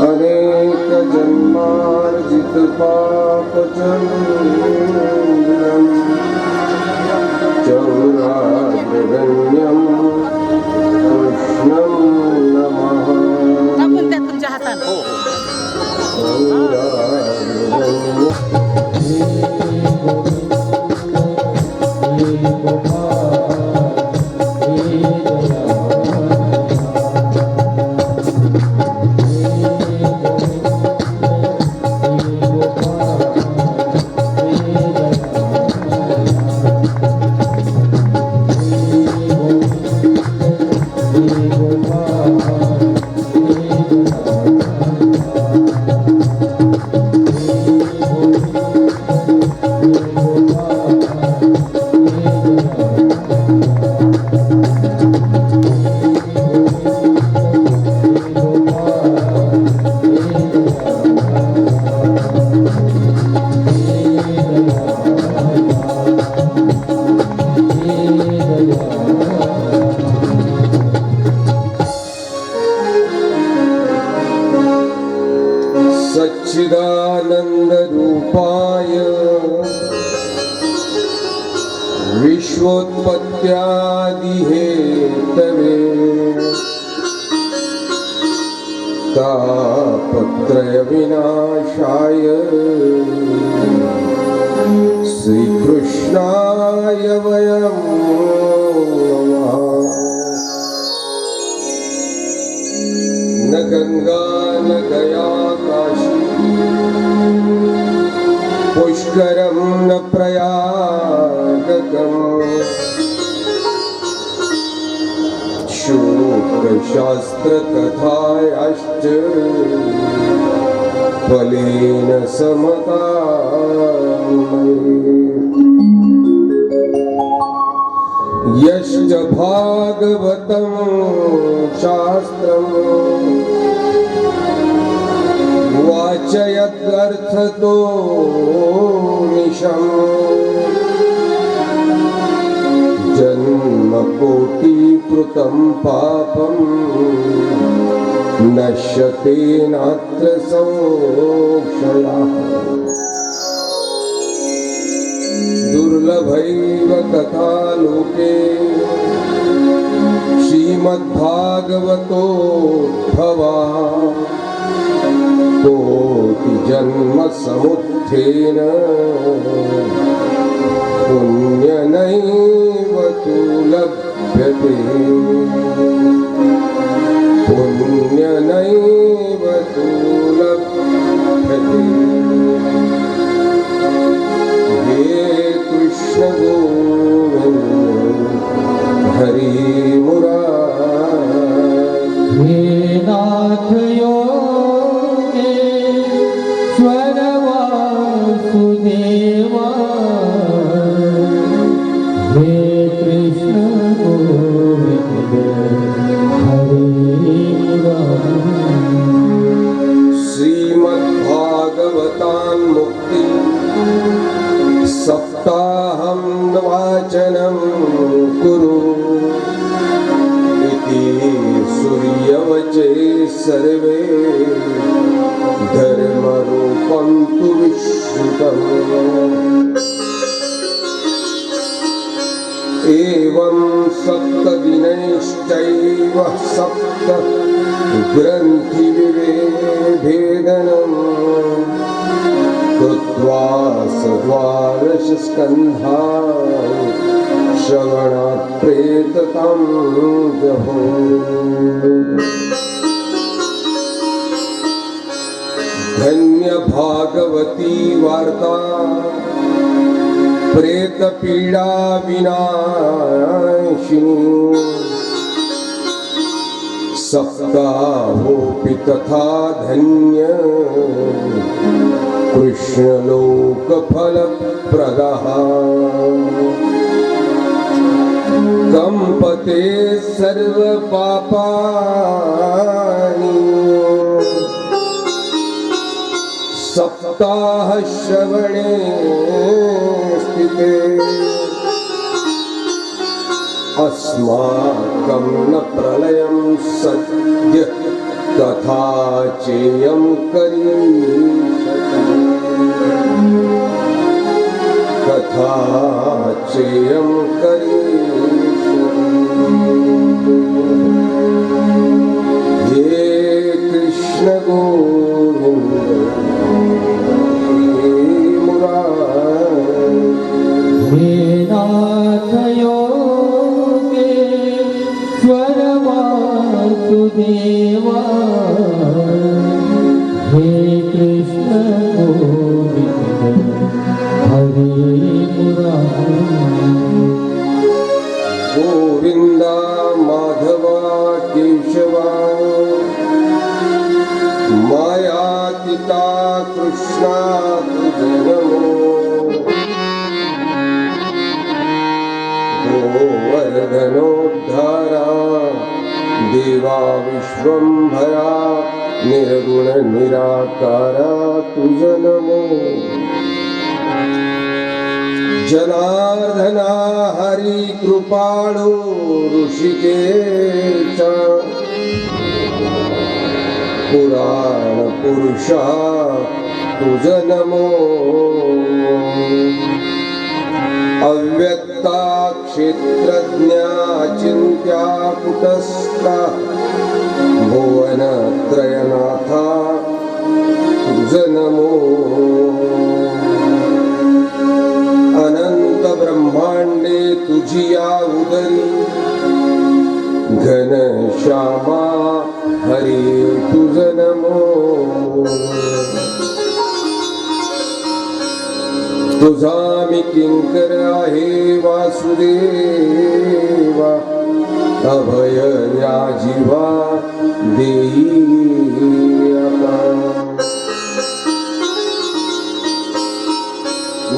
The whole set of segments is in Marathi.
अनेक जन्मार्जित पापचन्द्रम् चौराग्रगण्यं कृष्णं नमः। टाकून द्या तुमच्या हाताने. सच्चिदानंद रूपाय विश्वोत्पत्त्यादि हेतवे तापत्रय विनाशाय श्रीकृष्णाय वयं नमः। न गंगा न गया काशी पुष्करं न प्रयागकम् शोकशास्त्रकथायाश्च फलेन समता यश्च भागवतं शास्त्रम् वाचयदर्थतो निशम् जन्मकोटिकृतं पापं नश्यते नात्र संशयः। दुर्लभैव कथा लोके श्रीमद्भागवतोद्भवा कोटि जन्म समुत्थेन पुण्यनैव तु लभ्यते पुण्यनैव तु लभ्यते। हे कृष्ण गोविंद हरि मुरारी। हे नाथ योगेश्वर वासुदेवा हे कृष्ण गोविंद हरे राम। श्रीमद्भागवतान् मुक्ति सप्ताहं वाचनं कुरु इति सूर्यवचे सर्वे धर्मरूपं तु विश्रुतम्। एवं सप्तदिनैश्चैव सप्त ग्रन्थि विभेदनम् कृत्वा सद्वादश स्कन्धान् श्रवणात् प्रेततां जहो। धन्य भागवती वार्ता प्रेत पीडा विनाशिनी सप्ताहोऽपि तथा धन्य कृष्णलोकफलप्रदः कंपते सर्वपापानि सप्ताहश्रवणे स्थिते अस्माकं न प्रलयं सद्य तथा चेयं करिष्यति तथा चेयं करिष्यति हे कृष्ण गोविंद हे नाथ योगेश्वर वासुदेवा हे कृष्ण गोविंद हरे मुरारी गोविंदा माधवा केशवा मायातीता कृष्णा तुझे नमो गोवर्धनोद्धारा देवा विश्वंभरा निर्गुण निराकारा तुझे नमो जनार्दना हरि कृपाळु ऋषिकेश पुराण पुरुषा तुझ नमो अव्यक्ता क्षेत्रज्ञा चिंत्या कुटस्था भुवन त्रयनाथा तुझ नमो अनंत ब्रह्मांडे तुझिया उदरी घनश्यामा हरी तुझ नमो तुझा मी किंकर आहे वासुदेवा अभय या जीवा देई आता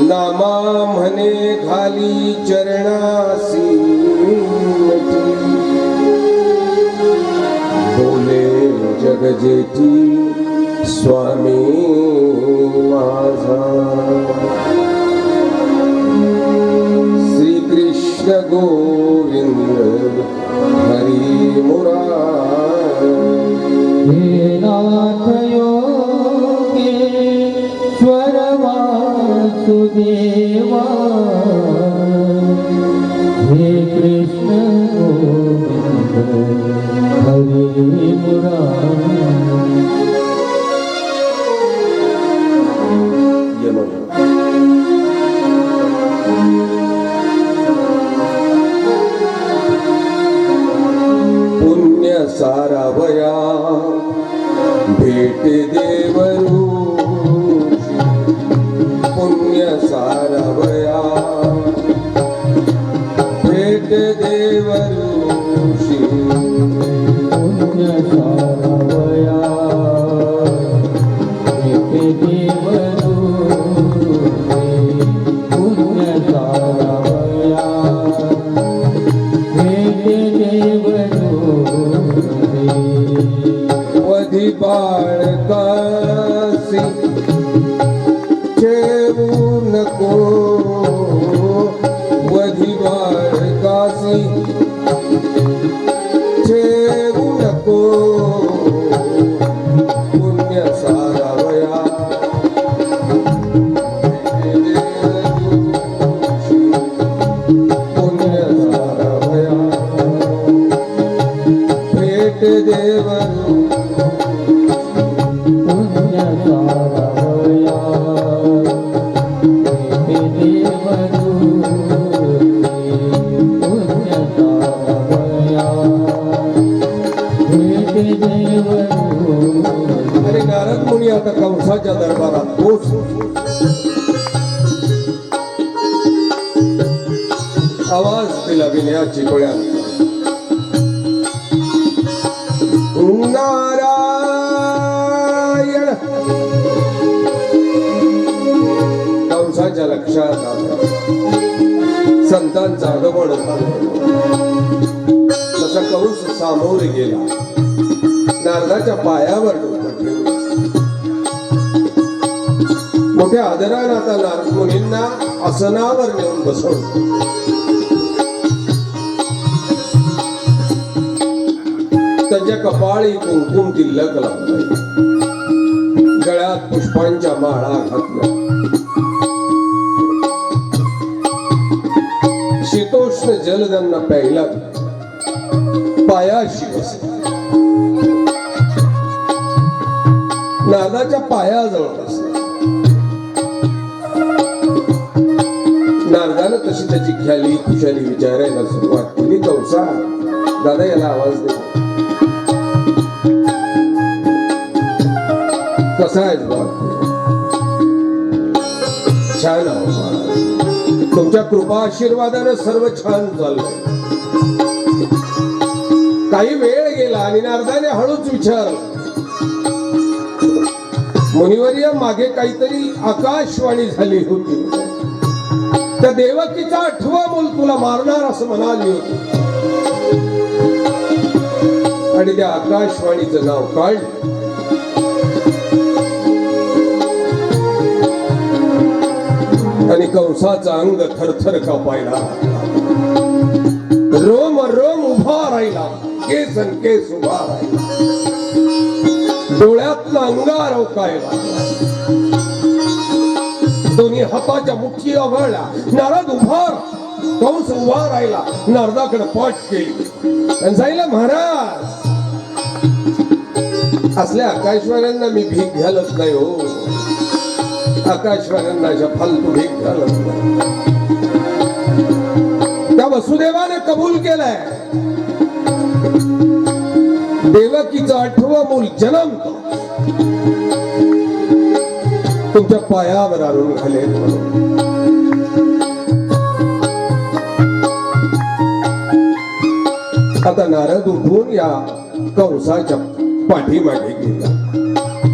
नामा म्हणे घाली चरणासी बोले जग जेठी स्वामी माझा श्री कृष्ण गोविंद हरी मुरारी हे नाथ योगेश्वर वासुदेवा हे कृष्ण गोविंद हरे मुरारी पुण्य सारावया भेट देवरू पुण्य सारावया भेट देवरूषी पुण्य सारावया भेट देवरूषी पुण्य सारावया भेट देवरूषी वधी बाळकासी ठेवू नको वधी बाळकासी ठेवू नको आवाज दिला विनया चिपळ्या. नारायण. कंसाच्या लक्षात आलं संतांचा आगमन झालं. तसा कंस सामोरे गेला, नारदाच्या पायावर डोकं ठेवलं. मोठ्या आदराने आता नारद मुनींना आसनावर नेऊन बसवलं. त्यांच्या कपाळी कुंकुम तिलक लावलंय, गळ्यात पुष्पांच्या माळा घातल्या. शीतोष्ण जल त्यांना प्यायला पायाशी बसले. नारदाच्या पायाजवळ बसले. नारदानं तशी त्याची ख्याली खुशाली विचारायला सुरुवात केली. कंसा, दादा याला आवाज दे. कसा आहे बाप? छान आवाज. तुमच्या कृपा आशीर्वादानं सर्व छान चाललंय. काही वेळ गेला आणि नारदाने हळूच विचारलं, मुनिवर्य मागे काहीतरी आकाशवाणी झाली होती. त्या देवकीचा 8वा मूल तुला मारणार असं म्हणाली होती आणि त्या आकाशवाणीचं नाव काढलं. आणि कंसाचं अंग थरथर कापायला, रोम रोम उभा राहिला, केस अन केस उभा राहिला, डोळ्यातला अंगार अवकायला. दोन्ही हाताच्या मुठी अवळल्या. नारद उभा, कंस उभा राहिला. नारदाकडे पाठ केली आणि सांगितलं, महाराज, असल्या आकाशवाण्यांना मी भीक घालत नाही हो. आकाशवाण्यांना अशा फालतू भीक घालत नाही. त्या वसुदेवाने कबूल केलंय, देवकीचं 8वं मूल जन्मतो तुमच्या पायावर आणून घालेल. आता नारद उठून या कंसाच्या पाठीमागे गेला.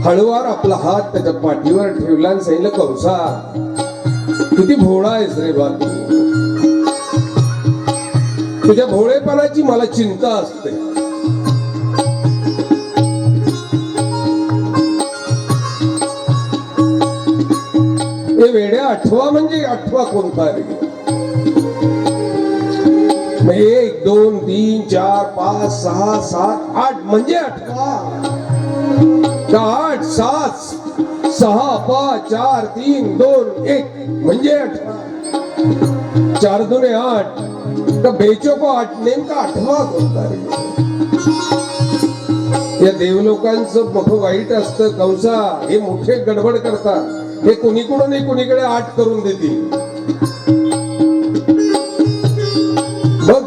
हळूवार आपला हात त्याच्या पाठीवर ठेवला आणि सांगितलं, कंसा, किती भोळा आहेस रे बा तू. तुझ्या भोळेपणाची मला चिंता असते. हे वेड्या, 8वा म्हणजे 8वा कोणता रे? 1 2 3 4 5 6 7 8 म्हणजे 8वा का? 8 7 6 5 4 3 2 1 म्हणजे 8वा. 4 2 8 का बेचोको 8 नेमका 8वा कोणता रे? या देवलोकांचं मोठं वाईट असतं कंसा. हे मोठे गडबड करतात. हे कोणीकडून नाही कोणीकडे 8 करून देतील. बघ,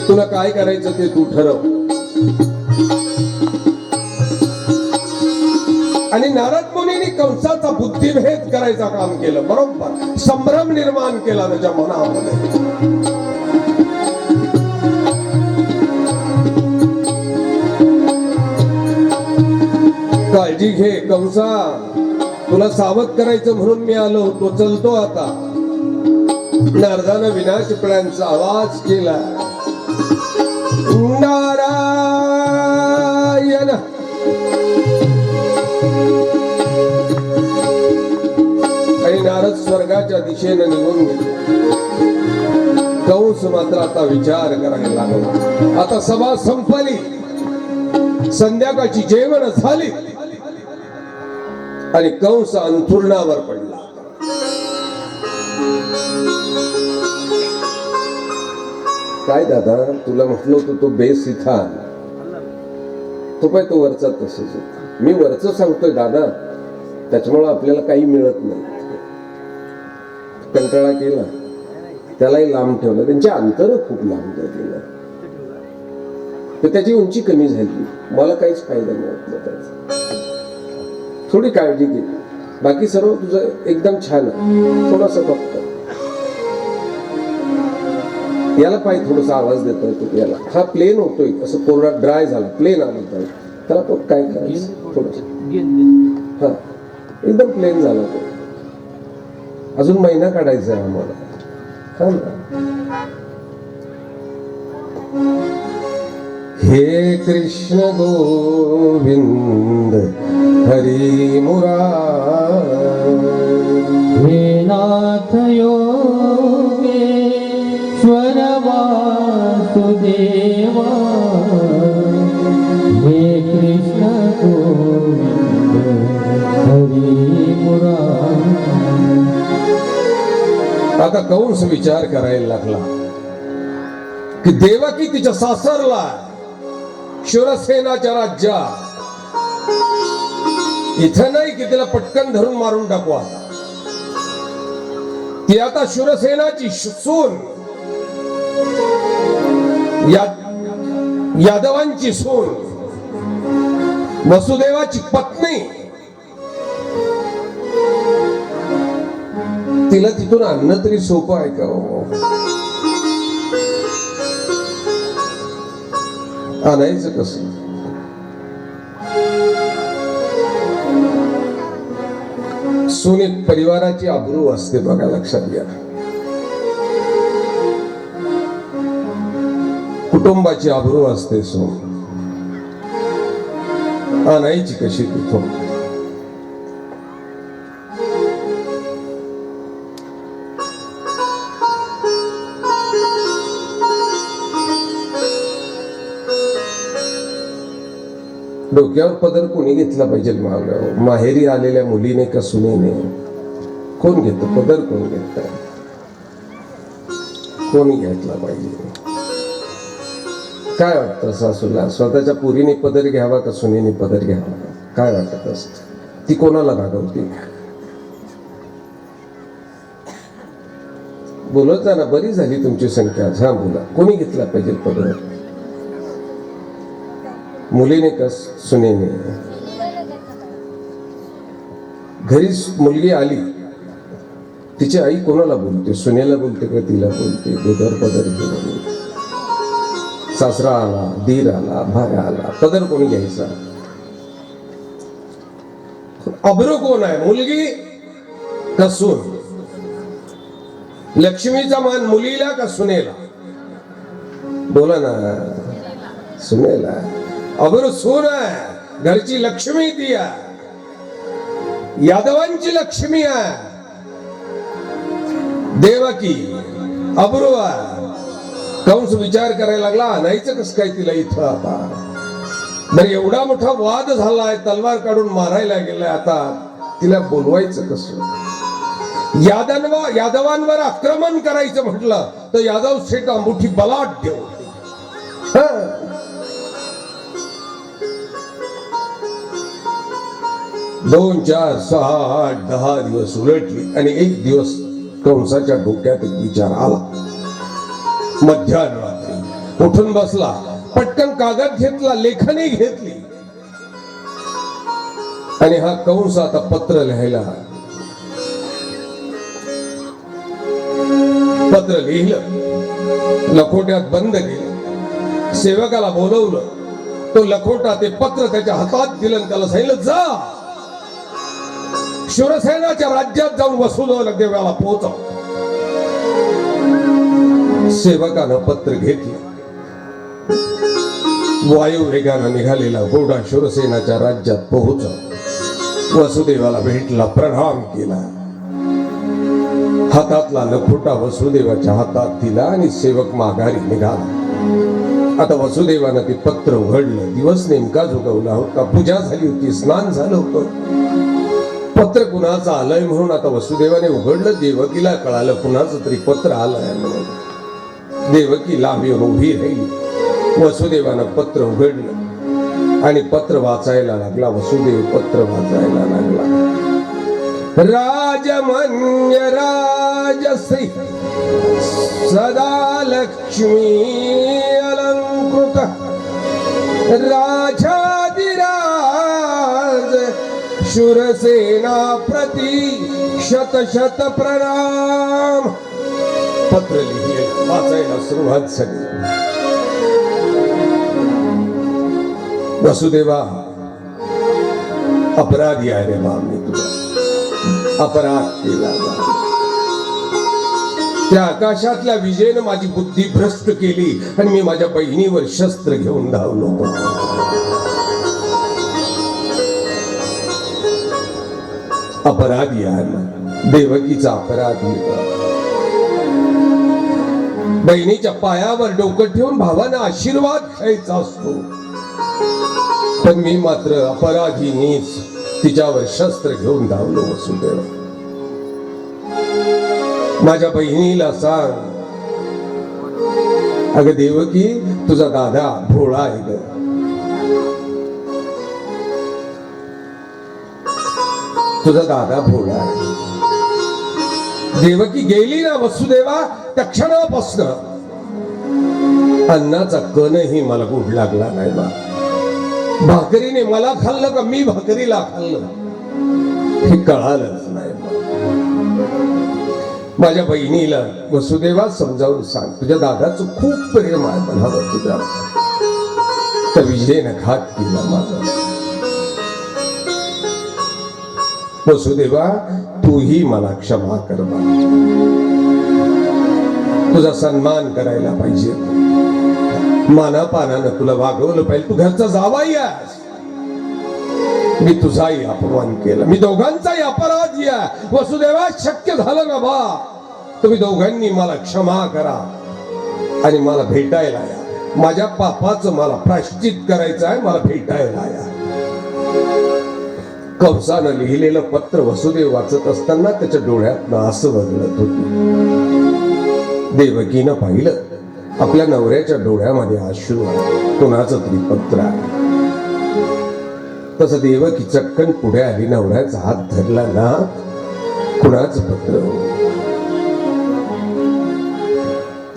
तुला काय करायचं ते तू ठरव. आणि नारद मुनींनी कंसाचा बुद्धिभेद करायचा काम केलं. बरोबर संभ्रम निर्माण केला त्याच्या मनामध्ये. काळजी घे कंसा, तुला सावध करायचं म्हणून मी आलो होतो. चलतो आता. नारदानं विनाचिपळ्यांचा आवाज केला, नारायण. आणि नारद स्वर्गाच्या दिशेने निघून गेले. कंस मात्र आता विचार करायला लागला. आता सभा संपली, संध्याकाळची जेवण झाली आणि कंस अंथरुणावर पडला. काय दादा, तुला म्हटलं होतं तो बेस इथं आण. तो पाय तो वरचा तसंच होता. मी वरच सांगतोय दादा, त्याच्यामुळे आपल्याला काही मिळत नाही. कंटाळा केला, त्यालाही लांब ठेवलं. त्यांचे अंतर खूप लांब गेलं तर त्याची उंची कमी झाली. मला काहीच फायदा मिळत नाही त्याचा. थोडी काळजी घे, बाकी सर्व तुझं एकदम छान आहे. थोडासा फक्त याला पाय थोडासा आवाज देतोय तू याला. हा प्लेन होतोय असं कोरडा ड्राय झाला प्लेन आला पाहिजे त्याला. तो काय करायचं थोडस हा एकदम प्लेन झाला तो. अजून महिना काढायचा आहे आम्हाला. हा ना. हे कृष्ण गोविंद हरी मुरारी. हे नाथ योगेश्वर वासुदेवा. हे कृष्ण गोविंद हरी मुरारी. आता कंस विचार करायला लागला की देवकी तिच्या सासरला शूरसेनाच्या राज्यात इथं नाही की तिला पटकन धरून मारून टाकू. आता ती आता शूरसेनाची सून, यादवांची सून, वसुदेवाची पत्नी. तिला तिथून आणणं तरी सोपं आहे का हो? आणायचं कसं? सुनीत परिवाराची आबरू असते बघा, लक्षात घ्या. कुटुंबाची आबरू असते. सून आणायची कशी तिथून? डोक्यावर पदर कोणी घेतला पाहिजे? माहेरी आलेल्या मुलीने का सुनेने? कोण घेत पदर? कोण घेत? कोणी घेतला पाहिजे? काय वाटतं सासूला? स्वतःच्या पुरीने पदर घ्यावा का सुनेने पदर घ्यावा? काय वाटत असत? ती कोणाला रागवते? बोलत जा ना. बरी झाली तुमची संख्या. हा बोला. कोणी घेतला पाहिजे पदर? मुलीने का सुनेने? घरी मुलगी आली, तिची आई कोणाला बोलते? सुनेला बोलते का तिला बोलते? दोघर पदर घेऊन. सासरा आला, दीर आला, भाया आला, पदर कोणी घ्यायचा? अब्रू कोण आहे? मुलगी का सून? लक्ष्मीचा मान मुलीला का सुनेला? बोला ना. सुनेला. अब्रू सून आहे. घरची लक्ष्मी ती आहे. यादवांची लक्ष्मी आहे देवकी. अब्रू आहे. कंस विचार करायला लागला, आणायचं कसं काय तिला इथं आता? बरं एवढा मोठा वाद झालाय, तलवार काढून मारायला गेलाय, आता तिला बोलवायचं कसं? यादवांवर आक्रमण करायचं म्हटलं तर यादव शेठ अंगुठी बलाढ्य होते. 2, 4, 6, 8, 10 दिवस उलटली आणि एक दिवस कंसाच्या डोक्यात एक विचार आला. मध्यरात्री उठून बसला, पटकन कागद घेतला, लेखणी घेतली आणि हा कंस आता पत्र लिहायला. पत्र लिहिलं, लखोट्यात बंद केलं, सेवकाला बोलवलं. तो लखोटा ते पत्र त्याच्या हातात दिलं, त्याला सांगितलं जा शूरसेनाच्या राज्यात जाऊन वसुदेवाला पोहोचव. सेवकानं पत्र घेतलं, वायू वेगानं निघालेला घोडा शूरसेनाच्या राज्यात पोहोचव. वसुदेवाला भेटला, प्रणाम केला, हातातला लखोटा वसुदेवाच्या हातात दिला आणि सेवक माघारी निघाला. आता वसुदेवानं ते पत्र उघडलं. दिवस नेमका झुकवला होता, पूजा झाली होती, स्नान झालं होतं. पत्र कुणाचं आलंय म्हणून आता वसुदेवाने उघडलं. देवकीला कळालं कुणाचं तरी पत्र आलंय म्हणून. देवकी लांब येऊन उभी राहिली. वसुदेवानं पत्र उघडलं आणि पत्र वाचायला लागला. वसुदेव पत्र वाचायला लागला. राजमन्य राजश्री सदा लक्ष्मी अलंकृत राजाधिराज शूरसेना प्रति शत शत प्रणाम. पत्र लिहिले वाचायला सुरुवात झाली. वसुदेवा, अपराधी आहे रे बा, मी तुला अपराध केला. त्या आकाशातल्या विजेनं माझी बुद्धी भ्रष्ट केली आणि मी माझ्या बहिणीवर शस्त्र घेऊन धावलो. अपराधी आहे ना, देवकीचा अपराधी. बहिणीच्या पायावर डोकं ठेवून भावानं आशीर्वाद घ्यायचा असतो, पण मी मात्र अपराधीनीच तिच्यावर शस्त्र घेऊन धावलो. वसुदेव, माझ्या बहिणीला सांग, अगं देवकी, तुझा दादा भोळा आहे ग. तुझा दादा भोळा आहे. देवकी गेली ना वसुदेवा, त्या क्षणापासून अन्नाचा कणही मला गुढ लागला नाही बा. भाकरीने मला खाल्लं का मी भाकरीला खाल्लं हे कळालंच नाही. माझ्या बहिणीला वसुदेवा समजावून सांग, तुझ्या दादाचं खूप प्रेम आहे म्हणावं तुझ्या. तर विजयनं घात केला माझा. वसुदेवा, तूही मला क्षमा कर बा. तुझा सन्मान करायला पाहिजे, मानापानानं तुला वागवलं पाहिजे. तू घरचा जावाई आहेस. मी तुझाही अपमान केला, मी दोघांचाही अपराधी आहे. वसुदेवा, शक्य झालं ना बा, तुम्ही दोघांनी मला क्षमा करा आणि मला भेटायला या. माझ्या पापाचं मला प्रायश्चित करायचं आहे, मला भेटायला या. कंसानं लिहिलेलं पत्र वसुदेव वाचत असताना त्याच्या डोळ्यातनं आसू बदलत होती. देवकीनं पाहिलं, आपल्या नवऱ्याच्या डोळ्यामध्ये अश्रू आहे. कोणाचं तरी पत्र आहे. तसं देवकी चटकन पुढे आली, नवऱ्याचा हात धरला ना. कुणाचं पत्र?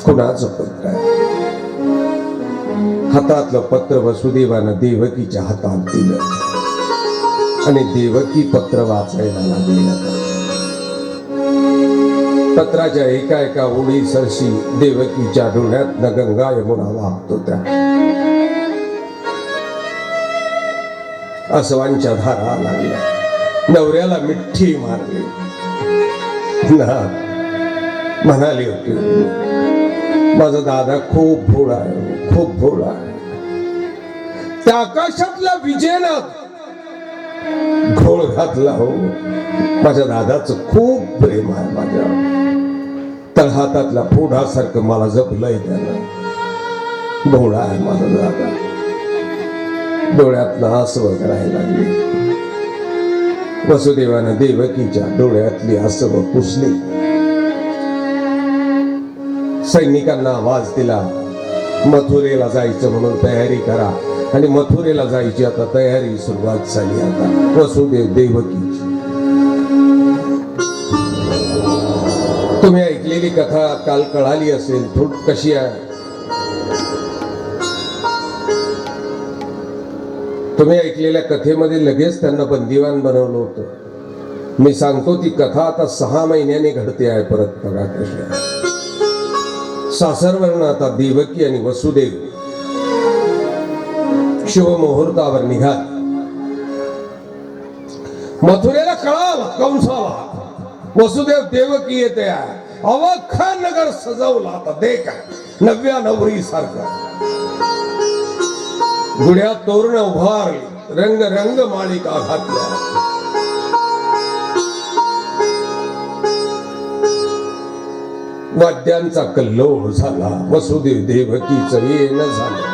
कुणाचं पत्र आहे? हातातलं पत्र वसुदेवानं देवकीच्या हातात दिलं आणि देवकी पत्र वाचायला लागली. पत्राच्या एका एका ओळी सरशी देवकीच्या डोळ्यातनं गंगा यमुना वाहत होत्या. आसवांच्या धारा लागल्या. नवऱ्याला मिठी मारली ना, म्हणाली होती, माझा दादा खूप भोळा आहे, खूप भोळा आहे. त्या आकाशातल्या विजेनं घोळ घातला हो. माझ्या दादाचं खूप प्रेम आहे माझ्या. तळहातातल्या फोडासारखं मला जपलंय त्यानं. भोळा आहे माझा दादा. डोळ्यातनं आसव करायला लागली. वसुदेवानं देवकीच्या डोळ्यातली आसव पुसली. सैनिकांना आवाज दिला, मथुरेला जायचं म्हणून तयारी करा. आणि मथुरेला जायची आता तयारी सुरुवात झाली. आता वसुदेव देवकीची. तुम्ही ऐकलेली कथा काल कळाली असेल. कशी आहे? तुम्ही ऐकलेल्या कथेमध्ये लगेच त्यांना बंदिवान बनवलं होतं. मी सांगतो ती कथा आता 6 महिन्याने घडते आहे. परत बघा कशी. सासरवरून आता देवकी आणि वसुदेव शुभ मुहूर्तावर निघाल. मथुरेला कळाला कंसाला वसुदेव देवकी येते आहे. अवखा नगर सजवला आता देख नव्या नवरी सारखं. गुढ्या तोरण उभारली, रंग रंग माळिका घातल्या. वाद्यांचा कल्लोळ झाला. वसुदेव देवकीचं येणं झालं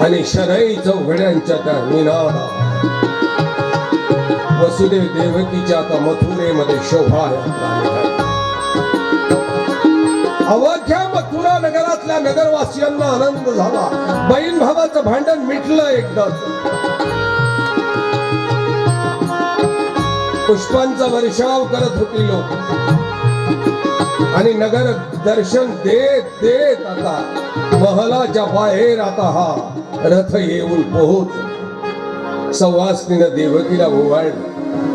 आणि शरई चौघड्यांच्या त्या निनादा. वसुदेव देवकीच्या आता मथुरेमध्ये शोभायात्रा निघाली. अवघ्या मथुरा नगरातल्या नगरवासियांना आनंद झाला. बहीण भावाचं भांडण मिटलं एकदाच. पुष्पांचा वर्षाव करत होती लोक आणि नगर दर्शन देत देत आता महलाच्या बाहेर आता हा रथ येऊन पोहोच. सवासनीनं देवकीला ओवाळलं,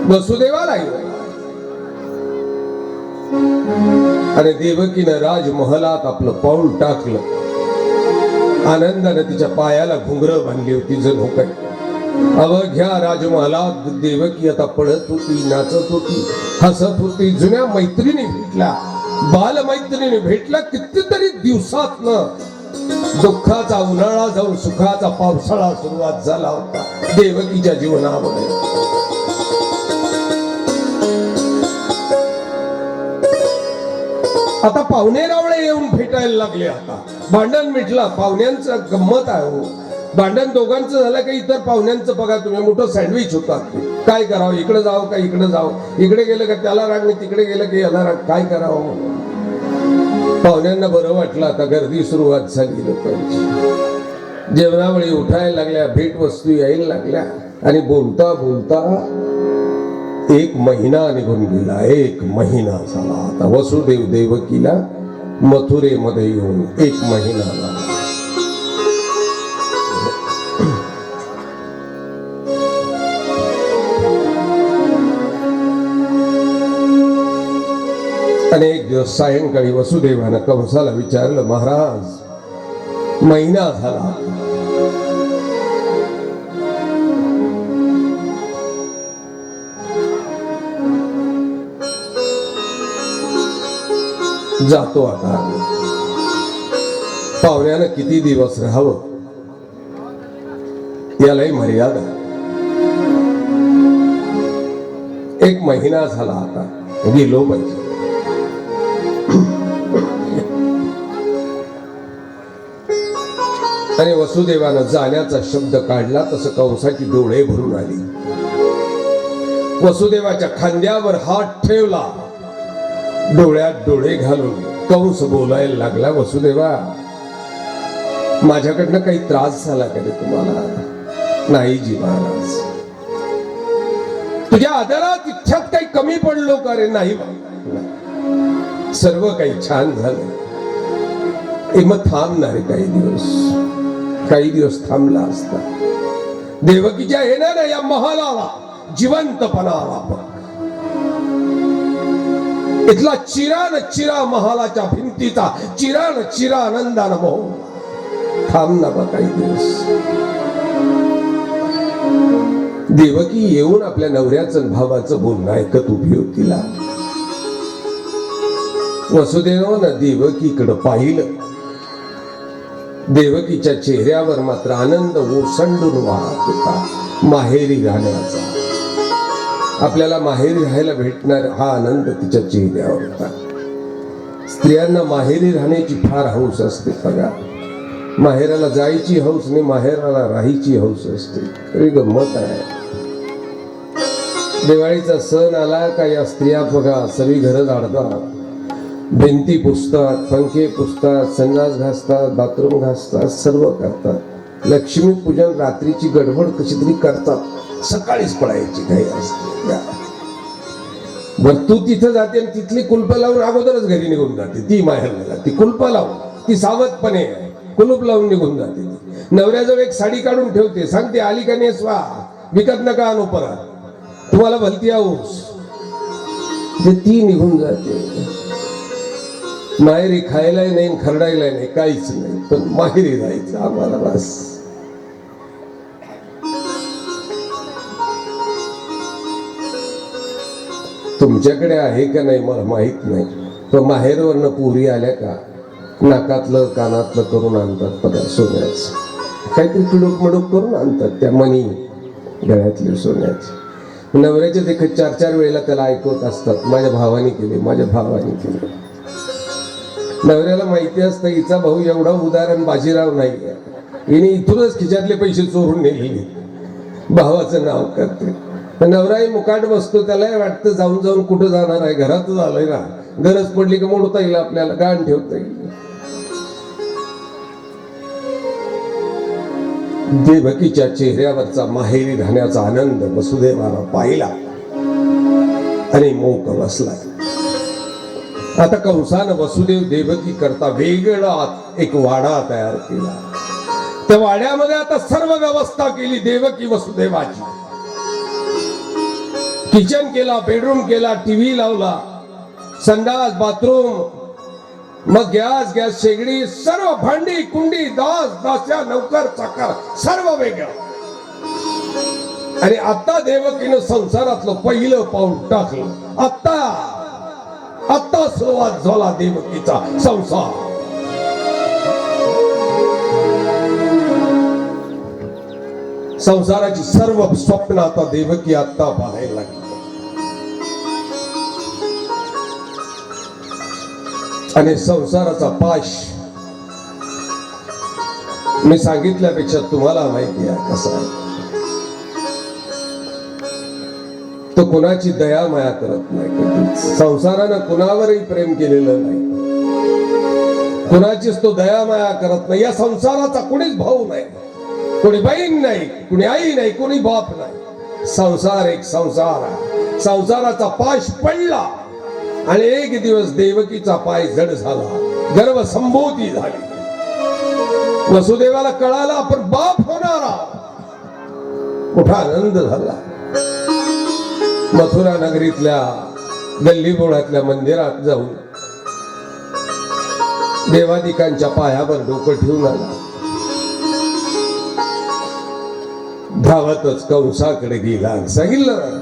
वसुदेवालाही. आणि देवकीनं राजमहालात आपलं पाऊल टाकलं. आनंदानं तिच्या पायाला घुंगरं बांधली होती जणू काय. अवघ्या राजमहालात देवकी आता पळत होती, नाचत होती, हसत होती. जुन्या मैत्रिणी भेटल्या, बालमैत्रिणी भेटल्या. कितीतरी दिवसातनं दुःखाचा उन्हाळा जाऊन सुखाचा पावसाळा सुरुवात झाला होता देवकीच्या जीवनामध्ये. आता पाहुणे रावळे येऊन भेटायला लागले. आता भांडण मिटला. पाहुण्यांचं गंमत आहे हो. भांडण दोघांचं झालं का इतर पाहुण्यांचं बघा तुम्ही, मोठं सँडविच होतात. काय करावं, इकडे जावं का इकडे जावं, इकडे गेलं का त्याला राग नाही, तिकडे गेलं की याला राग. काय करावं. पाहुण्यांना बरं वाटलं. आता गर्दी सुरुवात झाली लोकांची. जेवणावेळी उठायला लागल्या, भेट वस्तू यायला लागल्या. आणि बोलता बोलता 1 महिना निघून गेला. 1 महिना झाला. आता वसुदेव देवकीला मथुरेमध्ये येऊन 1 महिना झाला. अनेक दिवस सायंकाळी वसुदेवानं कंसाला विचारलं, महाराज महिना झाला, जातो आता. पाहुण्यानं किती दिवस राहावं यालाही मर्यादा. 1 महिना झाला, आता गेलो पाहिजे. आणि वसुदेवानं जाण्याचा शब्द काढला तसं कंसाची डोळे भरून आली. वसुदेवाच्या खांद्यावर हात ठेवला. डोळ्यात डोळे घालून कंस बोलायला लागला, वसुदेवा माझ्याकडनं काही त्रास झाला का रे तुम्हाला? नाही जी महाराज. तुझ्या आदरात इच्छात काही कमी पडलो का रे? नाही, सर्व काही छान झालं. मग थांबणार आहे काही दिवस थांबला असता. देवकीच्या येणार या महालाला जिवंतपणा आला. पण इथला चिरा महालाच्या भिंतीचा चिरा आनंदानं मोह. थांब ना बा काही दिवस. देवकी येऊन आपल्या नवऱ्याचं भावाचं बोलणं ऐकत उभी होती. वसुदेवानं देवकीकडे पाहिलं. देवकीच्या चेहऱ्यावर मात्र आनंद ओसंडून वाहत होता माहेरी राहण्याचा. आपल्याला माहेरी राहायला भेटणार हा आनंद तिच्या चेहऱ्यावर होता. स्त्रियांना माहेरी राहण्याची फार हौस असते बघा. माहेराला जायची हौस नाही, माहेराला राहायची हौस असते. तरी गंमत आहे. दिवाळीचा सण आला का या स्त्रिया बघा सगळी घरं झाडतात, भिंती पुसतात, पंखे पुसतात, संडास घासतात, बाथरूम घासतात, सर्व करतात. लक्ष्मीपूजन रात्रीची गडबड कशी तरी करतात. सकाळीच पळायची काही असते. बर तू तिथं जाते आणि तिथली कुलप लावून अगोदरच घरी निघून जाते. ती माहेरला जाते कुलप लावून. ती सावधपणे कुलूप लावून निघून जाते. नवऱ्याजवळ एक साडी काढून ठेवते, सांगते आली का नेसवा, विकत नका आणू परत, तुम्हाला भलती आऊस. ती निघून जाते. माहेरी खायलाही नाही, खरडायला नाही, काहीच नाही, पण माहेरी राहायचं आम्हाला बस. तुमच्याकडे आहे का नाही मला माहित नाही, पण माहेरवरनं पुरी आल्या का नाकातलं कानातलं करून आणतात पदार्थ सोन्याचं, काहीतरी किडूक मडूक करून आणतात त्या मणी गळ्यातली सोन्याची. नवऱ्याच्या देखत 4-4 वेळेला त्याला ऐकवत असतात, माझ्या भावाने केले, माझ्या भावाने केले. नवऱ्याला माहिती असतं हिचा भाऊ एवढा उदाहरण बाजीराव नाही, हिने इथूनच खिशातले पैसे चोरून नेले, भावाचं नाव करते. नवराही मुकाट बसतो, त्यालाही वाटतं जाऊन जाऊन कुठं जाणार आहे, घरातच आलोय ना, गरज पडली का मोडता येईल आपल्याला, गाण ठेवता येईल. देवकीच्या चेहऱ्यावरचा माहेरी राहण्याचा आनंद वसुदेवाला पाहिला आणि मोक बसला. आता कंसानं वसुदेव देवकी करता वेगळा एक वाडा तयार केला. त्या वाड्यामध्ये आता सर्व व्यवस्था केली देवकी वसुदेवाची. किचन केला, बेडरूम केला, टीव्ही लावला, संडास बाथरूम मग गॅस शेगडी सर्व भांडी कुंडी दास्या नौकर चाकर सर्व वेगळं. आणि आता देवकीनं संसारातलं पहिलं पाऊल टाकलं. आता सुरुवात झाला देवकीचा संसार. संसाराची सर्व स्वप्न आता देवकी आता पाहायला लागली. आणि संसाराचा पाश मी सांगितल्यापेक्षा तुम्हाला माहिती आहे कसा आहे. तो कुणाची दया माया करत नाही. संसारानं कुणावरही प्रेम केलेलं नाही. कुणाचीच तो दया माया करत नाही. या संसाराचा कुणीच भाऊ नाही, कोणी बहीण नाही, कोणी आई नाही, कोणी बाप नाही. संसार एक संसार आहे. संसाराचा पाश पडला आणि एक दिवस देवकीचा पाय जड झाला, गर्भ संबोधी झाली. वसुदेवाला कळाला आपण बाप होणार आहोत. मोठा आनंद झाला. मथुरा नगरीतल्या गल्लीबोळातल्या मंदिरात जाऊन देवादिकांच्या पायावर डोकं ठेवून आला. धावतच कंसाकडे गेला. सांगितलं,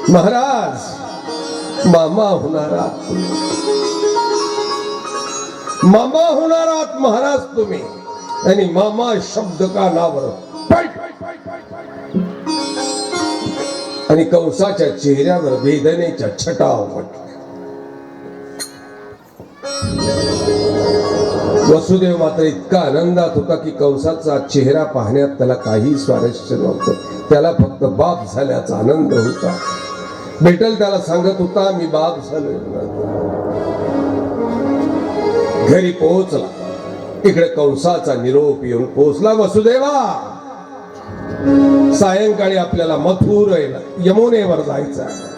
महाराज मामा होणार आहात, मामा होणार आहात महाराज तुम्ही. आणि मामा शब्द का नावर आणि कंसाच्या चेहऱ्यावर वेदनेच्या छटा उमटल्या. वसुदेव मात्र इतका आनंदात होता की कंसाचा चेहरा पाहण्यात त्याला काही स्वारस्य नव्हतं. त्याला फक्त बाप झाल्याचा आनंद होता. भेटल त्याला सांगत होता, मी बाप झालो. घरी पोहोचला. इकडे कंसाचा निरोप येऊन पोहोचला. वसुदेवा, सायंकाळी आपल्याला मथुरेला यमुनेवर जायचं आहे.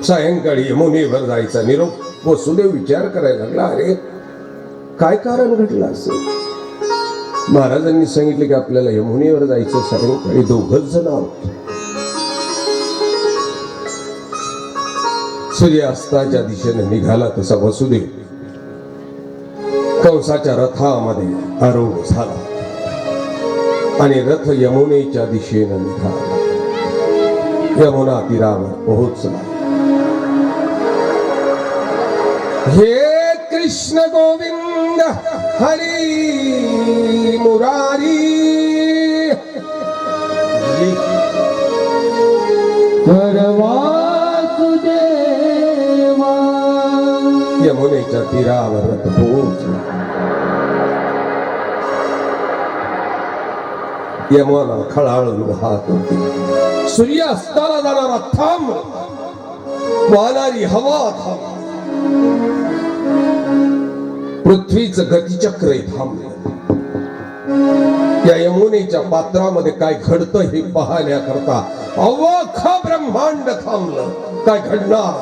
सायंकाळी यमुनेवर जायचा निरोप. वसुदेव विचार करायला लागला, अरे काय कारण घडलं असेल. महाराजांनी सांगितले की आपल्याला यमुनेवर जायचं सायंकाळी. दोघच जण आहोत. सूर्यास्ताच्या दिशेने निघाला तसा वसुदेव कंसाच्या रथामध्ये आरूढ झाला आणि रथ यमुनेच्या दिशेने निघाला. यमुना तीरावर पोहोचला. हे कृष्ण गोविंद हरी मुरारी वासुदेवा. यमुनेच्या तीरावर रथ पोहोचला. यमुना खळाळून वाहत होती. सूर्यास्ताला जाणारा थांब, वाहणारी हवा थांब. पृथ्वीचं गतिचक्र थांबलं. या यमुनेच्या पात्रामध्ये काय घडतं हे पाहण्याकरता अवघं ब्रह्मांड थांबलं. काय घडणार.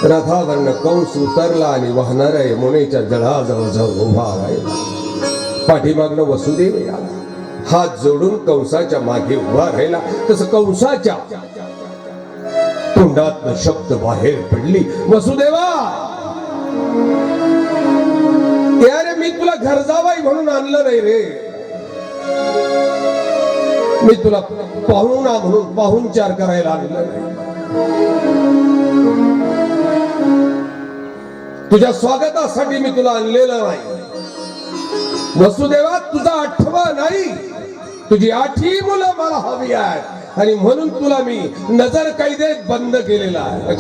रथावरनं कंस उतरला आणि वाहणाऱ्या यमुनेच्या जळाजवळ जाऊन उभा राहिला. पाठीमागनं वसुदेव आला. हात जोडून कंसाच्या मागे उभा राहिला. तसं कंसाच्या तोंडात शब्द बाहेर पडली, वसुदेवा, अरे मी तुला घर जावाई म्हणून आणलं नाही रे. मी तुला पाहुणा म्हणून पाहुणचार करायला आणलं नाही. तुझ्या स्वागतासाठी मी तुला आणलेलं नाही. वसुदेवा, तुझा आठवा नाही, तुझी 8 मुलं मला हवी आहेत आणि म्हणून तुला मी नजर कैदेत बंद केलेला आहे.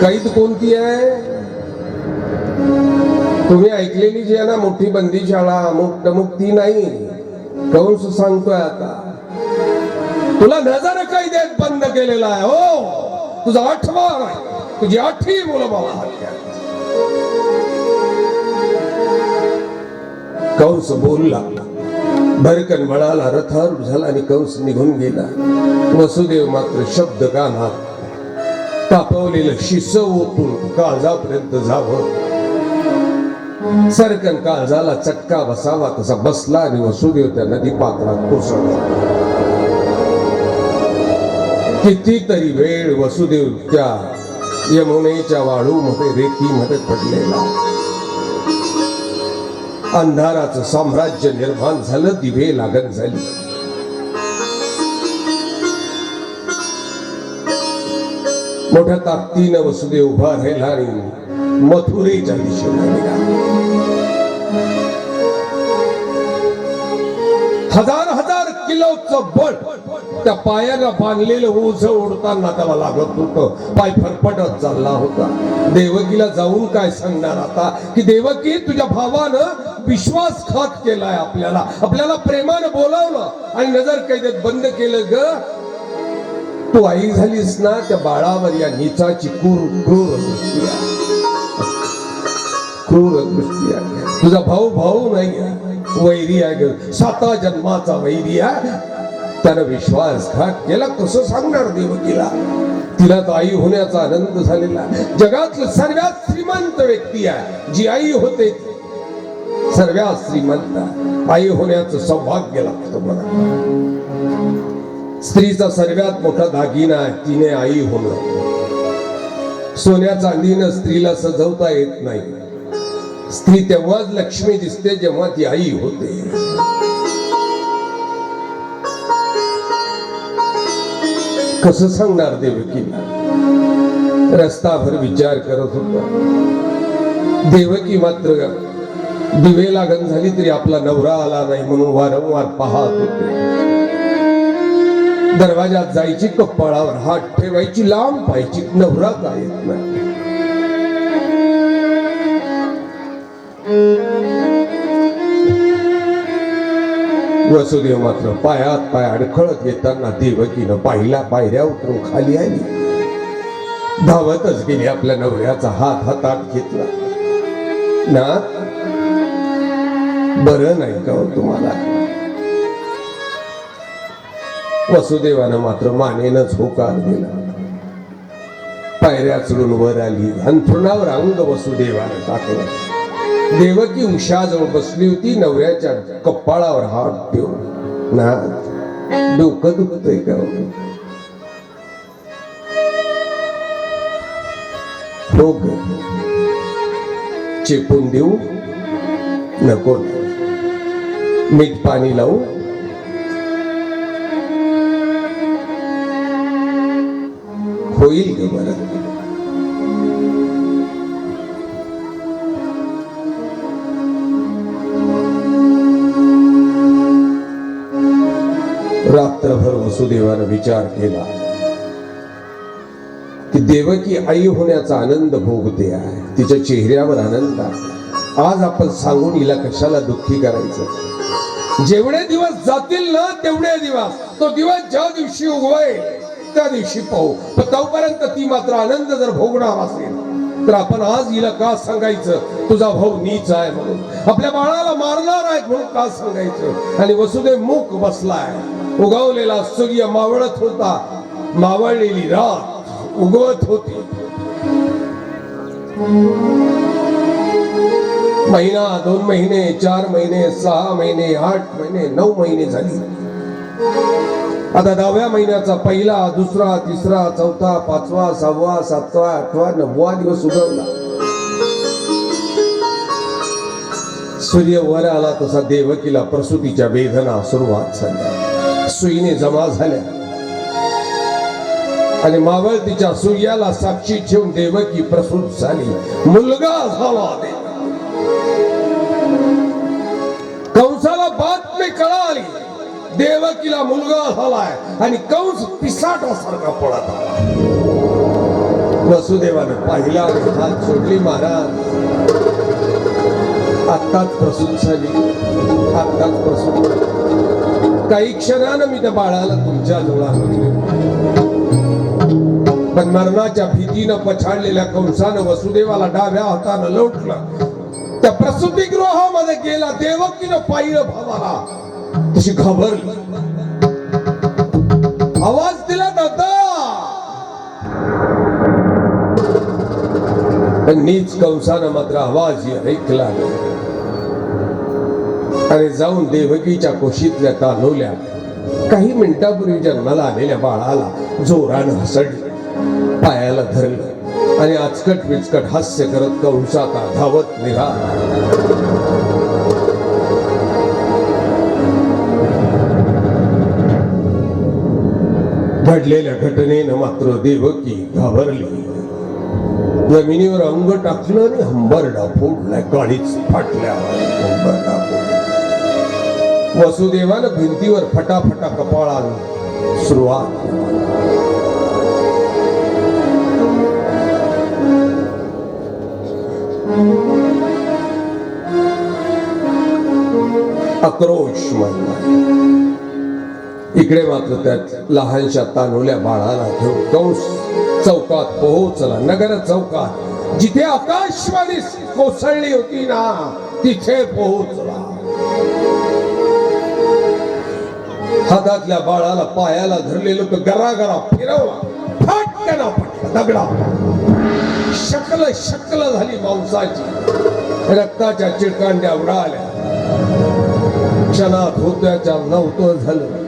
कैद कोणती आहे तुम्ही ऐकलेली जी आहे ना, मोठी बंदीशाळा अमुक तमुक ती नाही. कंस सांगतोय आता तुला नजर कैदेत बंद केलेला आहे. हो, तुझा 8वा नाही, तुझी 8 मुलं मला हवी आहेत. कंस बोलू लागला. भरकन बळाला रथारूढ झाला आणि कंस निघून गेला. वसुदेव मात्र शब्द कानात, तापवलेलं शिस ओतून काळजापर्यंत जावं सरकन काळजाला चटका बसावा तसा बसला आणि वसुदेव त्या नदी पात्रात कोसळला. कितीतरी वेळ वसुदेव त्या यमुनेच्या वाळूमध्ये रेतीमध्ये पडलेला. अंधाराचं साम्राज्य निर्माण झालं. दिवे लागण झाली. मोठ्या ताकदीनं वसुदेव उभा राहिला आणि मथुरेच्या दिशेला निघाला. हजार किलोचं बळ त्या पायाला बांधलेलं ओझ ओढताना त्याला लागत होतं. पाय फरफटत चालला होता. देवकीला जाऊन काय सांगणार आता की देवकी तुझ्या भावानं विश्वासघात केलाय. आपल्याला प्रेमानं बोलावलं आणि नजर कैदेत बंद केलं. ग तू आई झालीस ना, त्या बाळावर या नीचाची क्रूर दृष्टी आहे. तुझा भाऊ नाही वैरी आहे. 7 जन्माचा वैरी आहे. त्यानं विश्वासघात केला. कसं सांगणार देवकीला? तिला तर आई होण्याचा आनंद झालेला. जगातलं सर्वात श्रीमंत व्यक्ती आहे जी आई होते. सर्वात श्रीमंत आई होण्याचं सौभाग्य लागतं मला. स्त्रीचा सर्वात मोठा दागिना आहे तिने आई होणं. सोन्या चांदीनं स्त्रीला सजवता येत नाही. स्त्री तेव्हाच लक्ष्मी दिसते जेव्हा ती आई होते. कसं सांगणार देवकीला? रस्ताभर विचार करत होता. देवकी मात्र दिवे लागण झाली तरी आपला नवरा आला नाही म्हणून वारंवार पाहत होते. दरवाजात जायची, कपाळावर हात ठेवायची, लांब पाहायची, नवरा काय येत नाही. वसुदेव मात्र पायात पाय अडखळत येताना देवकीनं पाहिला. पायऱ्या उतरून खाली आली. धावतच गेली. आपल्या नवऱ्याचा हात हातात घेतला. ना बरं नाही का हो तुम्हाला? वसुदेवानं मात्र मानेनच होकार दिला. पायऱ्या चढून वर आली. अंथरुणावर अंग वसुदेवानं टाकलं. देवकी उषाजवळ बसली होती. नवऱ्याच्या कपाळावर हात ठेवून. ना डोकं दुखतंय का? हो ग, चेपून देऊ नको? मीठ पाणी लावू? होईल ग बरं. रात्रभर वसुदेवानं विचार केला की देवकी आई होण्याचा आनंद भोगते आहे. तिच्या चेहऱ्यावर आनंद आहे. आज आपण सांगून हिला कशाला दुःखी करायचं? जेवढे दिवस जातील ना तेवढे दिवस, तो दिवस ज्या दिवशी उगवेल त्या दिवशी पाहू. पण तोपर्यंत ती मात्र आनंद जर भोगणार असेल तर आपण आज हिला का सांगायचं तुझा भाऊ नीच आहे म्हणून? आपल्या बाळाला मारणार आहेत म्हणून का सांगायचं? आणि वसुदेव मूक बसलाय. उगवलेला सूर्य मावळत होता. मावळलेली रात उगवत होती. महिना, 2 महिने, 4 महिने, 6 महिने, 8 महिने, 9 महिने झाली. आता 10व्या महिन्याचा पहिला, दुसरा, तिसरा, चौथा, 5वा, 6वा, 7वा, 8वा, 9वा दिवस उगवला. सूर्य वर आला तसा देवकीला प्रसूतीच्या वेदना सुरुवात झाल्या. सुईने जमा झाल्या आणि मावळतीच्या सूर्याला साक्षी ठेवून देवकी प्रसूत झाली. मुलगा झाला. कंसाला बातमी कळाली देवकीला मुलगा झालाय आणि कंस पिसाटासारखा पळत आला. वसुदेवानं पाहिला, हात सोडली. महाराज आत्ताच प्रसूत झाली. आत्ताच प्रसूत. काही क्षणानं मी त्या बाळाला तुमच्या जवळ आणले. पण मरणाच्या भीतीनं पछाडलेल्या कंसानं वसुदेवाला डाव्या हातानं लोटलं. त्या प्रसूतिगृहामध्ये गेला. देवकीनं पाहिलं भावाला. तशी घाबरली. आवाज दिला दादा. पण नीच कंसानं मात्र आवाज ऐकला नाही आणि जाऊन देवकीच्या कुशीतल्या तानवल्या काही मिनिटापूर्वी जन्माला आलेल्या बाळाला जोरानं हसडलं, पायाला धरलं आणि आचकट विचकट हास्य करत कंसाता धावत निघाला. घडलेल्या घटनेनं मात्र देवकी घाबरली. जमिनीवर अंग टाकलं आणि हंबरडा फोडलाय, काळीच फाटल्या हंबरडा फोडला. वसुदेवानं भिंतीवर फटाफटा कपाळानं सुरुवात. आक्रोश मारला. इकडे मात्र त्यात लहानशा तानुल्या बाळाला घेऊन कंस चौकात पोहोचला. नगर चौकात जिथे आकाशवाणी कोसळली होती ना तिथे पोहोचला. हातातल्या बाळाला पायाला धरलेलं तो गरागरा फिरवला, फाटकन पडला दगडा. शकल झाली मांसाची, रक्ताच्या चिळकांड्या उडाल्या. क्षणात होत्याच्या नव्हतं झालं.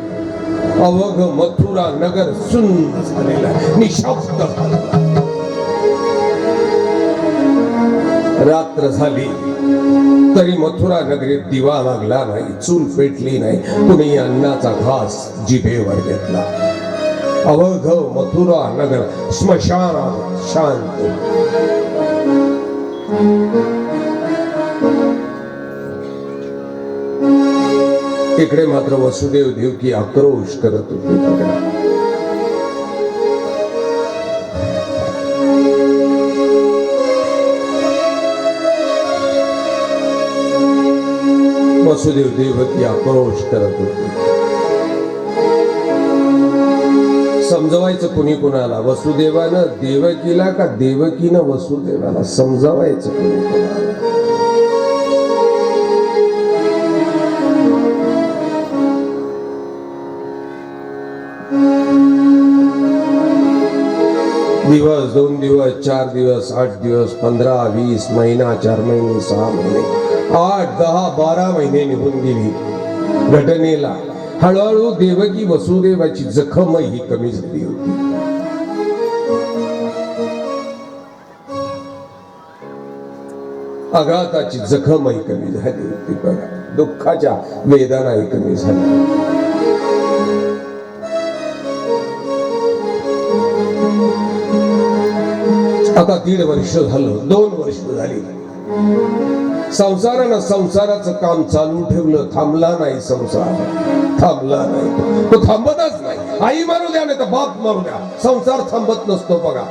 अवघ मथुरा नगर सुन्न झालेला, निशब्द झाला. रात्र झाली तरी मथुरा नगरीत दिवा लागला नाही, चूल पेटली नाही, कुणी अन्नाचा घास जिभेवर घेतला. अवघ मथुरा नगर स्मशानात शांत. इकडे मात्र वसुदेव देवकी आक्रोश करत होते. वसुदेव देवकी आक्रोश करत होते. समजवायचं कुणी कुणाला? वसुदेवानं देवकीला का देवकीनं वसुदेवाला? समजवायचं कुणी कुणाला? दिवस, 2 दिवस, 4 दिवस, 8 दिवस, 15, 20, महिना, 4 महिने, 6 महिने, 8, 10, 12 महिने निघून गेली. घटनेला हळूहळू देवकी वसुदेवाची जखमही कमी झाली होती. आघाताची जखमही कमी झाली होती. बघा, दुःखाच्या वेदनाही कमी झाल्या. आता 1.5 वर्ष झालं, 2 वर्ष झाली. संसारानं संसाराचं काम चालू ठेवलं, थांबला नाही. संसार थांबला नाही, तो थांबतच नाही. आई मारू द्या नाही तर बाप मारू द्या, संसार थांबत नसतो. बघा,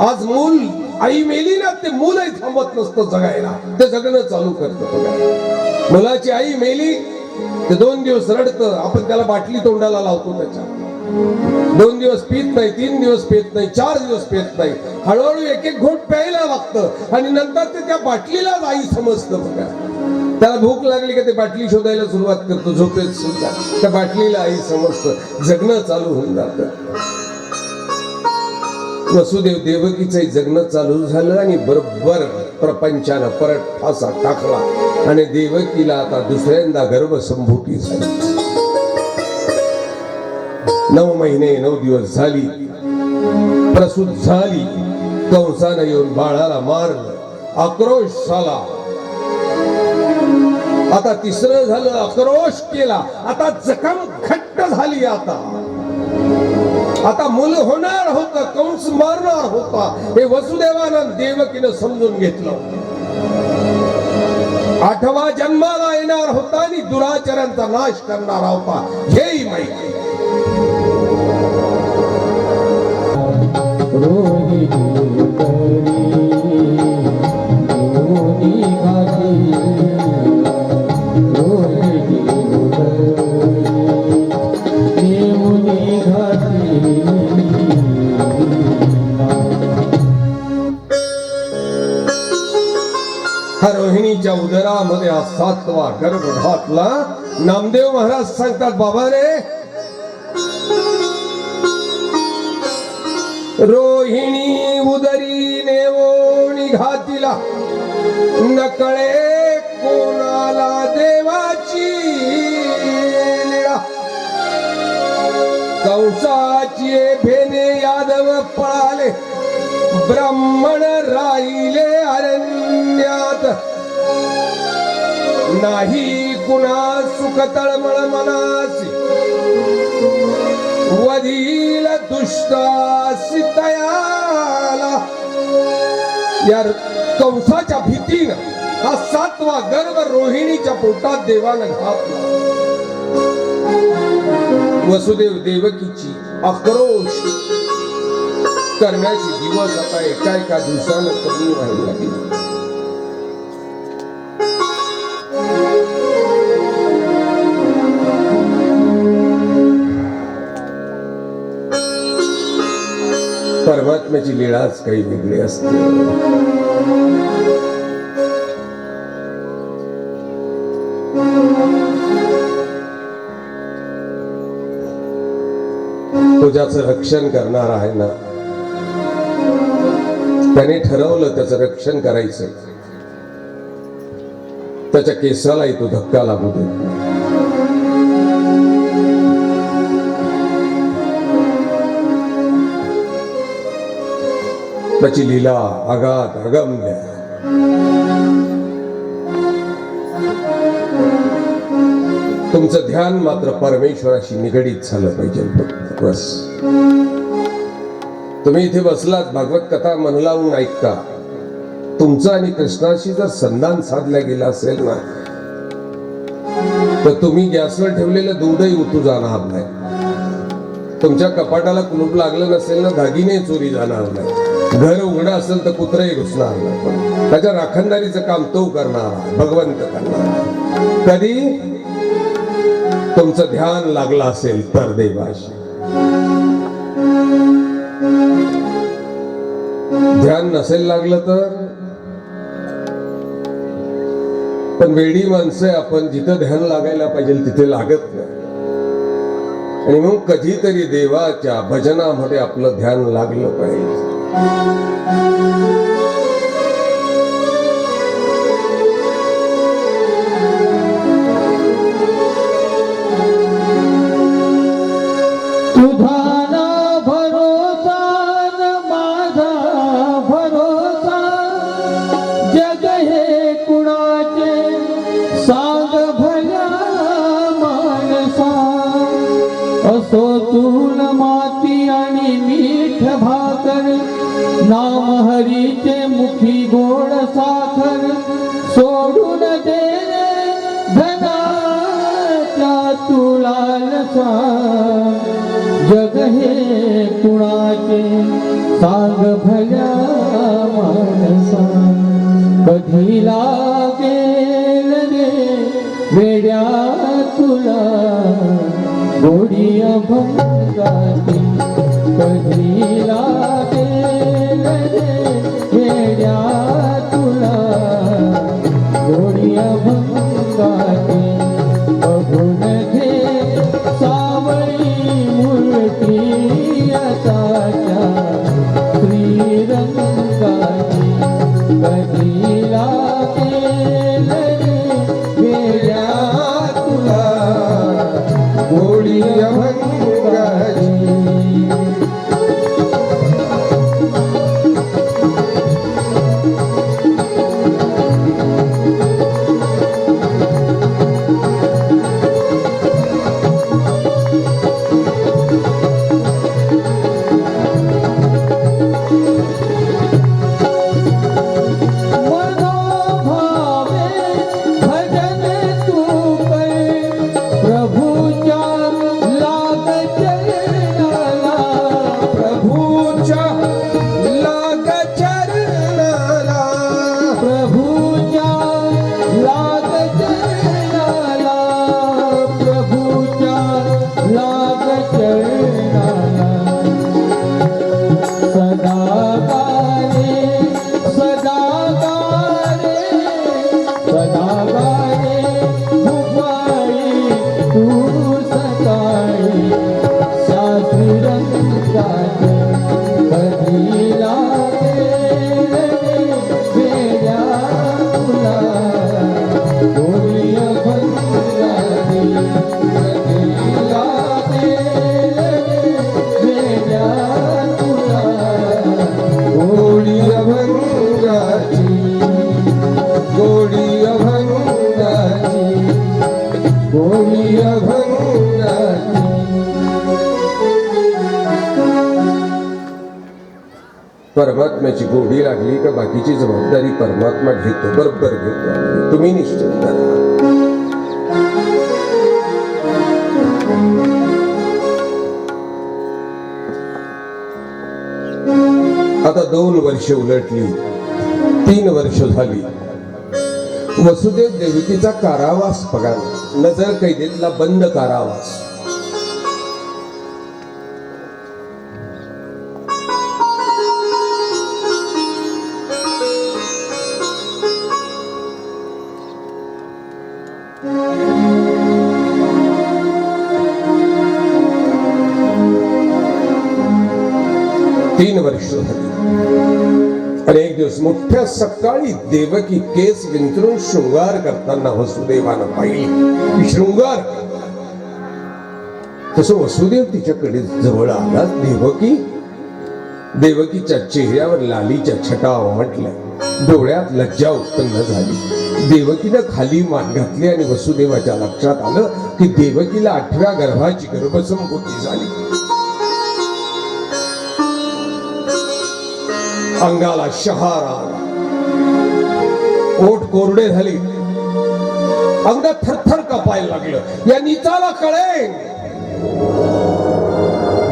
आज मूल आई मेली ना, ते मूलही थांबत नसतं जगायला, ते जगणं चालू करतं. बघा, मुलाची आई मेली ते 2 दिवस रडतं, आपण त्याला बाटली तोंडाला लावतो. त्याच्या 2 दिवस पीत नाही, 3 दिवस पीत नाही, 4 दिवस पीत नाही. हळूहळू एक एक घोट प्यायला लागतं आणि नंतर ते त्या बाटलीलाच आई समजतं. बघा, त्याला भूक लागली का ते बाटली शोधायला सुरुवात करतो. झोपेत सुद्धा त्या बाटलीला आई समजतं. जगणं चालू होऊन जातं. वसुदेव देवकीचंही जगणं चालू झालं आणि बरोबर प्रपंचानं परत फासा टाकला आणि देवकीला आता दुसऱ्यांदा गर्भसंभूती झाली. 9 महिने 9 दिवस झाली, प्रसूत झाली. कंसानं येऊन बाळाला मारलं, आक्रोश झाला. आता 3रं झालं, आक्रोश केला. आता जखम घट्ट झाली. आता मूल होणार होतं, कंस मारणार होता, हे वसुदेवानं देवकीनं समजून घेतलं. 8वा जन्माला येणार होता आणि दुराचारांचा नाश करणारा होता, हेही माहिती. रोहिणीच्या उदरामध्ये हा 7वा गर्भ घातला. नामदेव महाराज सांगतात, बाबा रे, रोहिणी उदरी नेवो निघातील लीला नकळे कोणाला देवाची लीला कंसाची भेने यादव पळाले ब्राह्मण राहिले अरण्यात नाही कुणा सुख तळमळ मनासी वधील दुष्टासी तयाला या कंसाच्या भीतीनं हा 7वा गर्भ रोहिणीच्या पोटात देवानं घातला वसुदेव देवकीची आक्रोश करण्याची दिवस आता एका दिवसानं कमी व्हायला लागले परमात्म्याची लीलाच काही वेगळी असते तो ज्याचं रक्षण करणार आहे ना त्याने ठरवलं त्याचं रक्षण करायचं त्याच्या केसालाही तो धक्का लागू देत नाही. त्याची लीला अगाध अगम्य तुमचं ध्यान मात्र परमेश्वराशी निगडीत झालं पाहिजे बस तुम्ही इथे बसलात भागवत कथा मन लावून ऐकता तुमचा आणि कृष्णाशी जर संधान साधला गेला असेल ना तर तुम्ही गॅसवर ठेवलेलं दूधही उतू जाणार नाही तुमच्या कपाटाला कुलूप लागलं नसेल ना दागिने चोरी जाणार नाही घर उघडं असेल तर कुत्रही घुसणार नाही पण त्याच्या राखणदारीचं काम तो करणार भगवंत करणार कधी तुमचं ध्यान लागलं असेल तर देवाशी ध्यान नसेल लागलं तर पण वेडी माणसं आपण जिथं ध्यान लागायला पाहिजे तिथे लागत नाही आणि मग कधीतरी देवाच्या भजनामध्ये आपलं ध्यान लागलं पाहिजे तून माती आणि मीठ भाकर नाम हरीचे मुखी गोड साखर सोडून दे धनाच्या तुलालसा जग हे कुणाचे सांग भल्या मानसा कधी लागेल रे वेड्या तुला गोडी अभंगाची कधी लागेल रे वेड्या तुला गोडी अभंगाची बघून घे सावळी मूर्ती आताच्या श्रीरंगाची कधी लागेल रे वेड्या तुला गोडी अभंगाची परमात्म्याची गोडी लागली का बाकीची जबाबदारी परमात्मा घेतो, बरोबर घेतो. तुम्ही निश्चिंत राहा. आता 2 वर्ष उलटली, 3 वर्ष झाली. वसुदेव देवकीचा कारावास बघा, नजर कैदेतला बंद कारावास. तीन वर्ष झाली. आणि एक दिवस मोठ्या सकाळी देवकी केस विंचरून शृंगार करताना वसुदेवानं पाहिली. शृंगार तसं वसुदेव तिच्याकडे जवळ आला. देवकीच्या चेहऱ्यावर लालीच्या छटा उमटल्या, डोळ्यात लज्जा उत्पन्न झाली. देवकीनं खाली मान घातली आणि वसुदेवाच्या लक्षात आलं की देवकीला 8व्या गर्भाची गर्भसंभूती झाली. अंगाला शहार आला, ओठ कोरडे झाली, अंग थरथर कापायला लागलं. या नीचाला कळेल,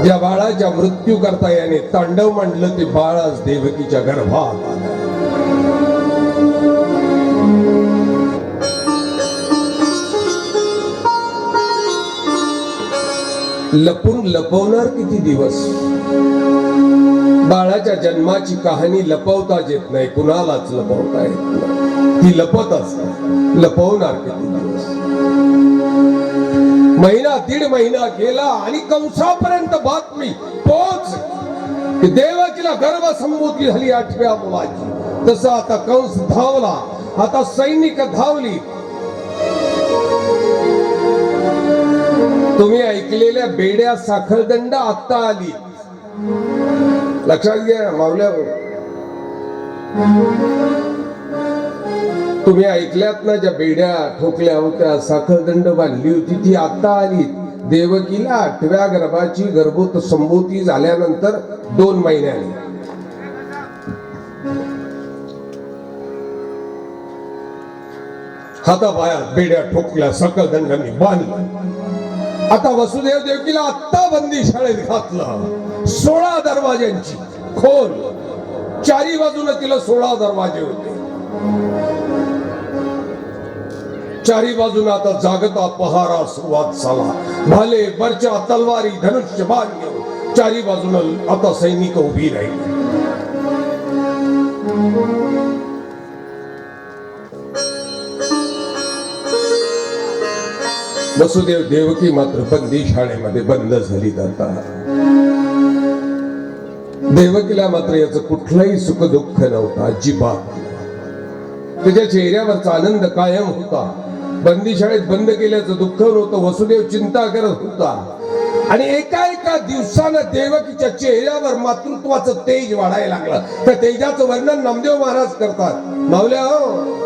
ज्या बाळाच्या मृत्यू करता याने तांडव मांडलं ते बाळच देवकीच्या गर्भात आलं. लपून लपवणार किती दिवस. बाळाच्या जन्माची कहाणी लपवताच येत नाही, कुणालाच लपवता येत नाही. ती लपतच लपवणार किती दिवस. महिना 1.5 महिना गेला आणि कंसापर्यंत बातमी पोच की देवकीला गर्भसंभूती झाली 8व्या मुलाची. तसं आता कंस धावला, आता सैनिक धावली. तुम्ही ऐकलेल्या बेड्या साखळदंड आता आली. लक्षात घ्या मावल्या, तुम्ही ऐकल्यात ना, ज्या बेड्या ठोकल्या होत्या, साखळदंड बांधली होती, ती आता आली. देवकीला 8व्या गर्भाची गर्भोत संभूती झाल्यानंतर 2 महिन्याने. हातापायात बेड्या ठोकल्या, साखळदंडांनी बांधल्या. आता वसुदेव देवकीला आत्ता बंदी शाळेत घातलं. 16 दरवाज्यांची खोल, 4 बाजूला तिला 16 दरवाजे होते. 4 बाजूला आता जागता पहारा सुरुवात झाला. भाले, बर्चा, तलवारी, धनुष्य बाण घेऊन 4 बाजूला आता सैनिक उभी राहिली. वसुदेव देवकी मात्र बंदी शाळेमध्ये बंद झाली. आता देवकीला मात्र याचं कुठलंही सुख दुःख नव्हतं, अजिबात. त्याच्या चेहऱ्यावरचा आनंद कायम होता. बंदी शाळेत बंद केल्याचं दुःख नव्हतं. वसुदेव चिंता करत होता. आणि एका दिवसानं देवकीच्या चेहऱ्यावर मातृत्वाचं तेज वाढायला लागलं. त्या तेजाचं वर्णन नामदेव महाराज करतात. मावल्या हो,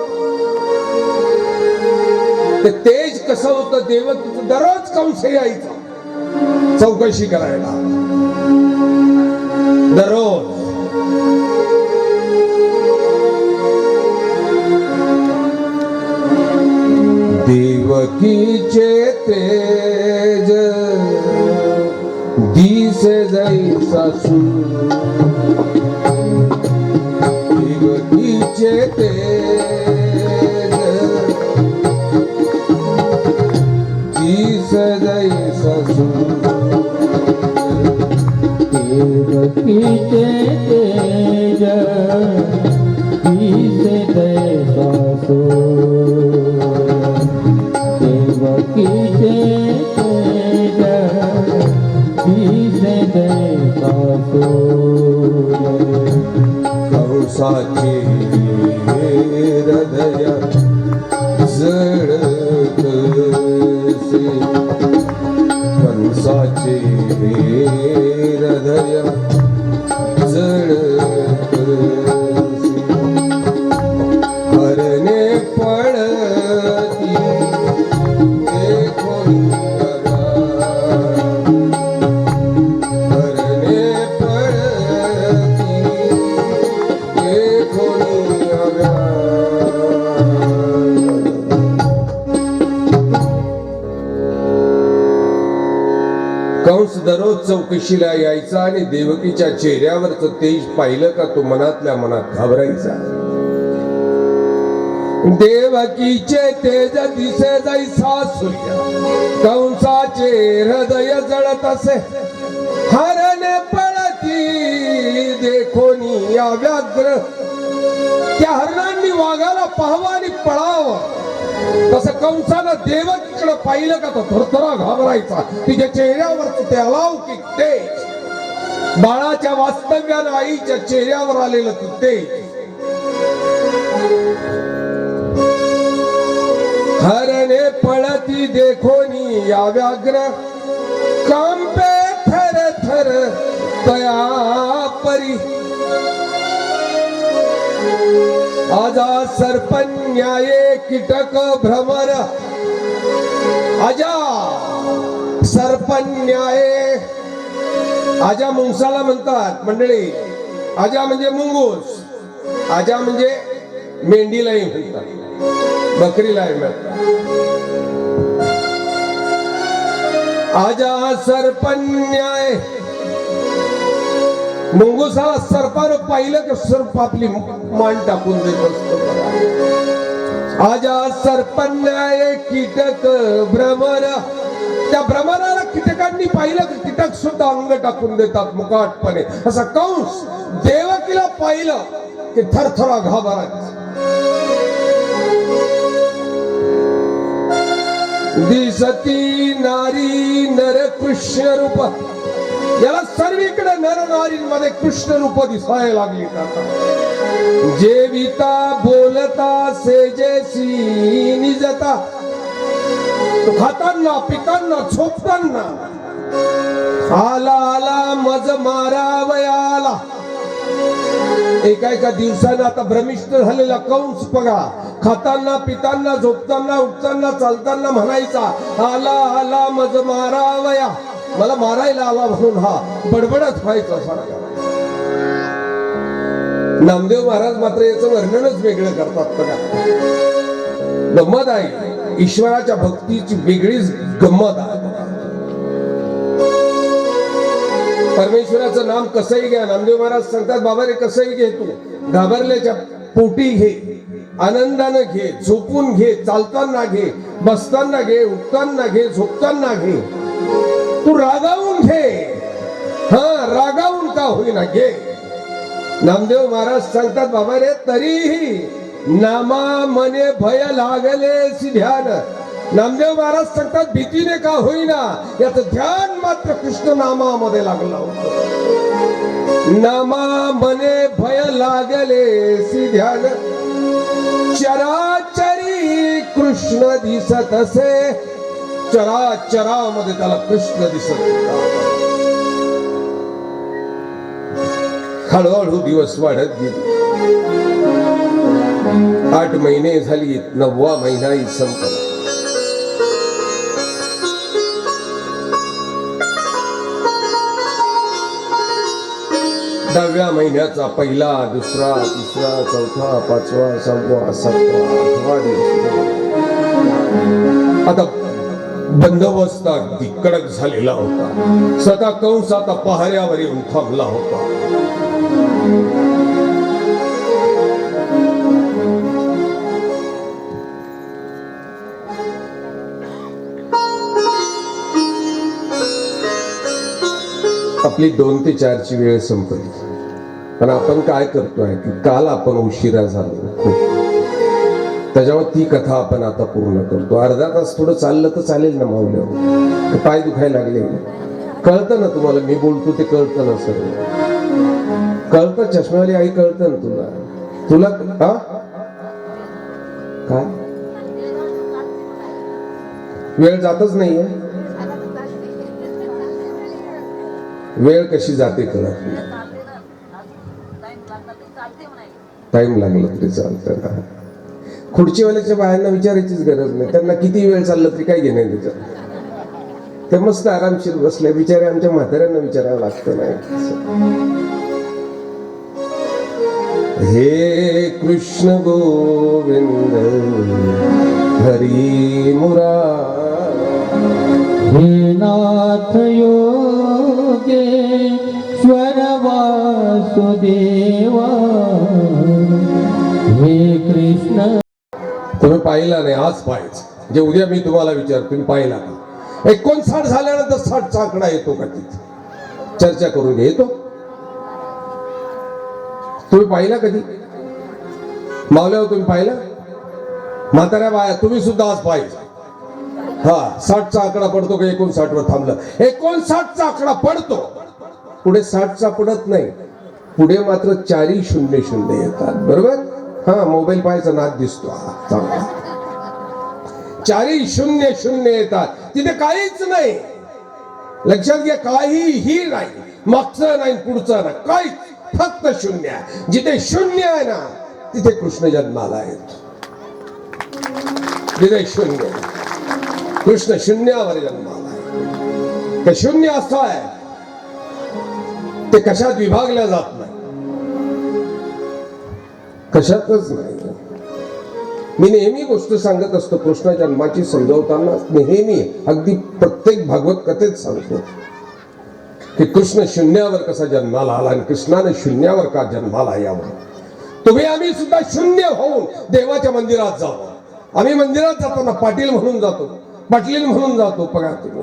ते तेज कसं होतं, देवकीचं दररोज कंस यायचा चौकशी करायला, दररोज. देवकीचे तेज दिसे जैसा सूर, देवकीचे तेज जैसा सूर, देवकीचे तेज दिसे जैसा सूर, देवकीचे तेज दिसे जैसा सूर. कंसाचे हृदय जळत कंसाचे हृदय दररोज चौकशीला यायचा आणि देवकीच्या चेहऱ्यावरच तेज पाहिलं का तो मनातल्या मनात घाबरायचा. देवकीचे तेज दिसे जैसा सूर्य, कंसाचे हृदय जळत असे. हरणे पळती देखोनी या व्याघ्र, त्या हरणांनी वाघाला पाहावं आणि पळावं. तसं कंसानं देवकीकडे पाहिलं का तो थरथरा घाबरायचा. तिच्या चेहऱ्यावर ते अलौकिक तेज, बाळाच्या वास्तव्यानं आईच्या चेहऱ्यावर आलेलं ते तेज. हरणे पळती देखोनी या व्याघ्र, कांपे थर थर तया परी. आजा सर्पन्याये कीटक भ्रमर, आजा सर्पन्याये. आजा मुंगसाला म्हणतात मंडळी. आजा म्हणजे मुंगूस, आजा म्हणजे मेंढीलाही म्हणतात, बकरीलाही म्हणतात. आजा सर्पन्याय. मुंगुसाला सर्पानं पाहिलं की सर्प आपली मान टाकून देत असतो. आजा सर्पन्याय कीटक भ्रमर. त्या भ्रमराला कीटकांनी पाहिलं की कीटक सुद्धा अंग टाकून देतात मुकाटपणे. असा कंस देवकीला पाहिलं की थरथरा घाबरायचा. दिसती नारी नर कृष्ण रूप. याला सर्वीकडे नर नारींमध्ये कृष्ण रूप दिसायला लागली. जेविता बोलता सेजेसी निजता. तो खाताना पितांना झोपताना आला आला मज मारावयाला. एका दिवसानं आता भ्रमिष्ट झालेला कंस बघा, खाताना पितांना झोपताना उठताना चालताना म्हणायचा आला आला मज मारावया. मला मारायला आला म्हणून हा बडबडत व्हायचा सारखा. नामदेव महाराज मात्र याचं वर्णनच वेगळं करतात बघा. गंमत आहे, ईश्वराच्या भक्तीची वेगळीच गंमत आहे. परमेश्वराचं नाम कसंही घ्या. नामदेव महाराज सांगतात बाबा रे कसंही घे, तू घाबरल्याच्या पोटी घे, आनंदानं घे, झोपून घे, चालताना घे, बसताना घे, उठताना घे, झोपताना घे, तू रागावून घे, हा रागावून का होईना घे. नामदेव महाराज सांगतात बाबा रे तरीही नामा मने भय लागले ध्यान. नामदेव महाराज सांगतात भीतीने का होईना याचं ध्यान मात्र कृष्ण नामामध्ये लागलं होतं. नामा मने भय लागले ध्यान, चराचरी कृष्ण दिसत असे. चराचरामध्ये त्याला कृष्ण दिसत होता. हळूहळू दिवस वाढत गेले. 8 महिने झाली, 9वा महिनाही संपला. दहाव्या महिन्याचा पहिला, दुसरा, तिसरा, चौथा, 5वा, 6वा, 7वा, 8वा दिवस. आता बंदोबस्त अगदी कडक झालेला होता. स्वतः कंस आता पहाऱ्यावर येऊन थांबला होता. आपली 2 ते 4 ची वेळ संपली. पण आपण काय करतोय की काल आपण उशिरा झालो, त्याच्यावर ती कथा आपण आता पूर्ण करतो. अर्धा तास थोडं चाललं तर चालेल ना माऊल्या? पाय दुखायला लागले, कळतं ना तुम्हाला मी बोलतो ते कळतं ना सर? कळतं चष्म्यावाली आई, कळतं ना तुला? तुला काय वेळ जातच नाहीये? वेळ कशी जाते कळत नाही. टाइम लागला तरी चालतं ना. खुर्चीवाल्याच्या बायांना विचारायचीच गरज नाही, त्यांना किती वेळ चाललं तरी काय घेणं त्याच्यात. ते मस्त आरामशीर बसले बिचारे. आमच्या म्हाताऱ्यांना विचारावं लागतं नाही. हे कृष्ण गोविंद हरी मुरारी, हे नाथ यो लोकेश्वर वासुदेवा हे कृष्ण. तुम्ही पाहिला नाही, आज पाहायचं. जे उद्या मी तुम्हाला विचार, तुम्ही पाहिला का? 59 झाल्यानंतर 60चा आकडा येतो का तिथे? चर्चा करून घे. येतो? तुम्ही पाहिला कधी? मावल्यावर तुम्ही पाहिला? म्हाताऱ्या बाया तुम्ही सुद्धा आज पाहिजे. हा, 60चा आकडा पडतो का 59 वर थांबलं? 59चा आकडा पडतो, पुढे 60चा पडत नाही. पुढे मात्र 4 शून्य शून्य येतात. बरोबर? हा, मोबाईल पाहायचा नाद दिसतो. हा, चांगला. 4 शून्य शून्य येतात. तिथे काहीच नाही. लक्षात घ्या, काहीही नाही. मागचं नाही, पुढचं नाही, काहीच, फक्त शून्य आहे. जिथे शून्य आहे ना, तिथे कृष्ण जन्माला येतो. जिथे शून्य, कृष्ण शून्यावर जन्माला आहे. ते शून्य असं आहे, ते कशात विभागल्या जात नाही, कशातच नाही. मी नेहमी गोष्ट सांगत असतो कृष्ण जन्माची समजावताना. नेहमी अगदी प्रत्येक भागवत कथेत सांगतो की कृष्ण शून्यावर कसा जन्माला आला आणि कृष्णाने शून्यावर का जन्माला यावं. तुम्ही आम्ही सुद्धा शून्य होऊन देवाच्या मंदिरात जावं. आम्ही मंदिरात जाताना पाटील म्हणून जातो, पाटील म्हणून जातो. बघा तुम्ही,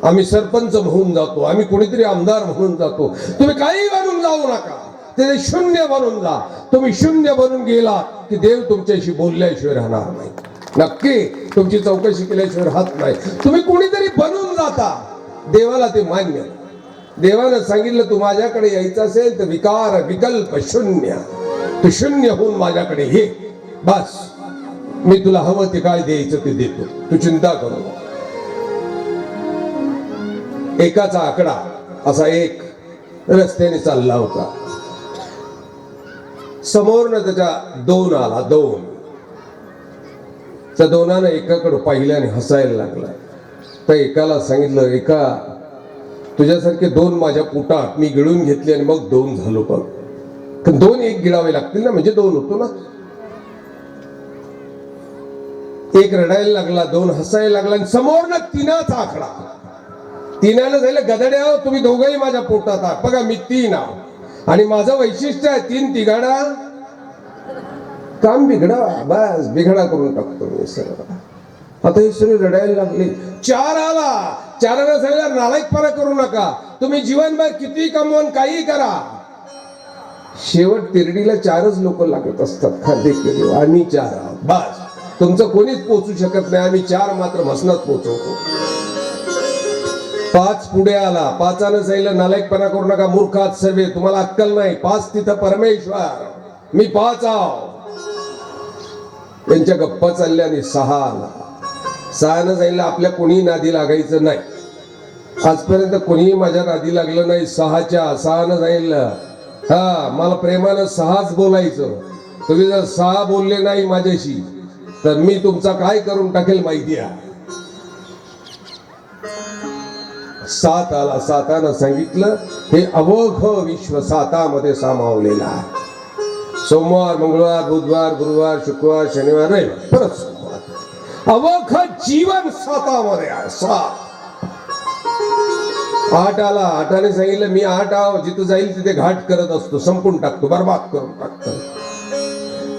आम्ही सरपंच म्हणून जातो, आम्ही कोणीतरी आमदार म्हणून जातो. तुम्ही काही बनून जाऊ नका, ते शून्य बनून जा. तुम्ही शून्य बनून गेला की देव तुमच्याशी बोलल्याशिवाय राहणार नाही. नक्की तुमची चौकशी केल्याशिवाय राहत नाही. तुम्ही कोणीतरी बनून जाता, देवाला ते मान्य. देवानं सांगितलं तू माझ्याकडे यायचं असेल तर विकार विकल्प शून्य, तू शून्य होऊन माझ्याकडे ये. बस, मी तुला हवं ते काय द्यायचं ते देतो, तू चिंता करू नको. एकाचा आकडा असा एक रस्त्याने चालला होता. समोरनं त्याच्या 2 आला. 2 त्या 2 एकाकडे पाहिल्याने हसायला लागला. तर एकाला सांगितलं, एका तुझ्यासारखे 2 माझ्या पोटात मी गिळून घेतले आणि मग 2 झालो. बघ, 2 एक गिळावे लागतील ना, म्हणजे 2 होतो ना. एक रडायला लागला, 2 हसायला लागला आणि समोरनं 3चा आकडा. 3नं झालं, गदड्या तुम्ही दोघंही माझ्या पोटात आहात. बघा मी 3 आहो आणि माझं वैशिष्ट्य आहे 3 तिघाडा काम बिघडा. बस बिघडा करून टाकतो मी सर्व. आता ही सर्व रडायला लागली. 4 आला. 4नं सांगितलं, नालायकपणा करू नका, तुम्ही जीवनभर किती कमवून काही करा, शेवट तिरडीला 4च लोक लागत असतात. खाद्य केले आम्ही 4 आहोत. बस, तुमचं कोणीच पोचू शकत नाही. आम्ही 4 मात्र मसनात पोचवतो. 5 पुढे आला. 5नं सांगितलं, नालायकपणा करू नका, मूर्खात सर्वे, तुम्हाला अक्कल नाही. 5 तिथं परमेश्वर, मी 5 आहो. त्यांच्या गप्पा चालल्या आणि 6 आला. 6नं सांगितलं, आपल्या कोणी नादी लागायचं नाही. आजपर्यंत कोणीही माझ्या नादी लागलं नाही. 6नं सांगितलं, हा मला प्रेमानं 6च बोलायचं. तुम्ही जर 6 बोलले नाही माझ्याशी तर मी तुमचा काय करून टाकेल माहिती आहे. 7 आला. 7नं सांगितलं, हे अवघ विश्व 7मध्ये सामावलेलं आहे. सोमवार, मंगळवार, बुधवार, गुरुवार, शुक्रवार, शनिवार, रविवार, परत सोमवार. अवघ जीवन 7मध्ये आहे. 7. 8 आला. 8नं सांगितलं, मी 8 आहो, जिथं जाईल तिथे घाट करत असतो, संपून टाकतो, बर्बाद करून टाकतो.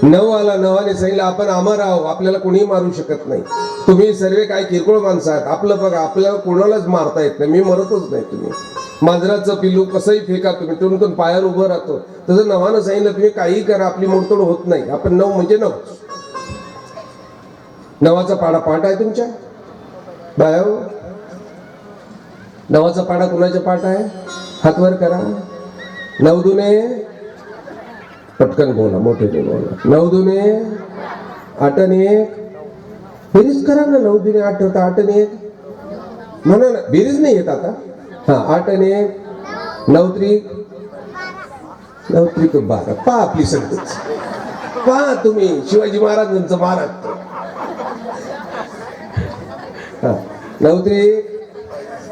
9 आला. 9नं सांगितलं, आपण अमर आहो, आपल्याला कोणीही मारू शकत नाही. तुम्ही सर्व काय किरकोळ माणसं आहात. आपलं बघा, आपल्याला कोणालाच मारता येत नाही. मी मरतच नाही. तुम्ही मांजराचं पिल्लू कसंही फेका, तुम्ही टुनटुन पायावर उभं राहतो. तसं 9नं सांगितलं, तुम्ही काही करा, आपली मोडतोड होत नाही. आपण 9 म्हणजे 9. 9चा पाढा पाठ आहे तुमच्या बायो. 9चा पाढा कुणाच्या पाठ आहे? हातवर करा. 9 दुने, पटकन बोला, मोठे बोला. 9 दुने 8 आणि 1, बेरीज करा ना. 9 दुने 8 होता, 8 आणि 1 म्हणा ना. बेरीज नाही येत आता. हा, 8 आणि 1, 9 त्रिक 12. पहा आपली संगत, पहा तुम्ही शिवाजी महाराजांचं महाराज. हा, 9 त्रिक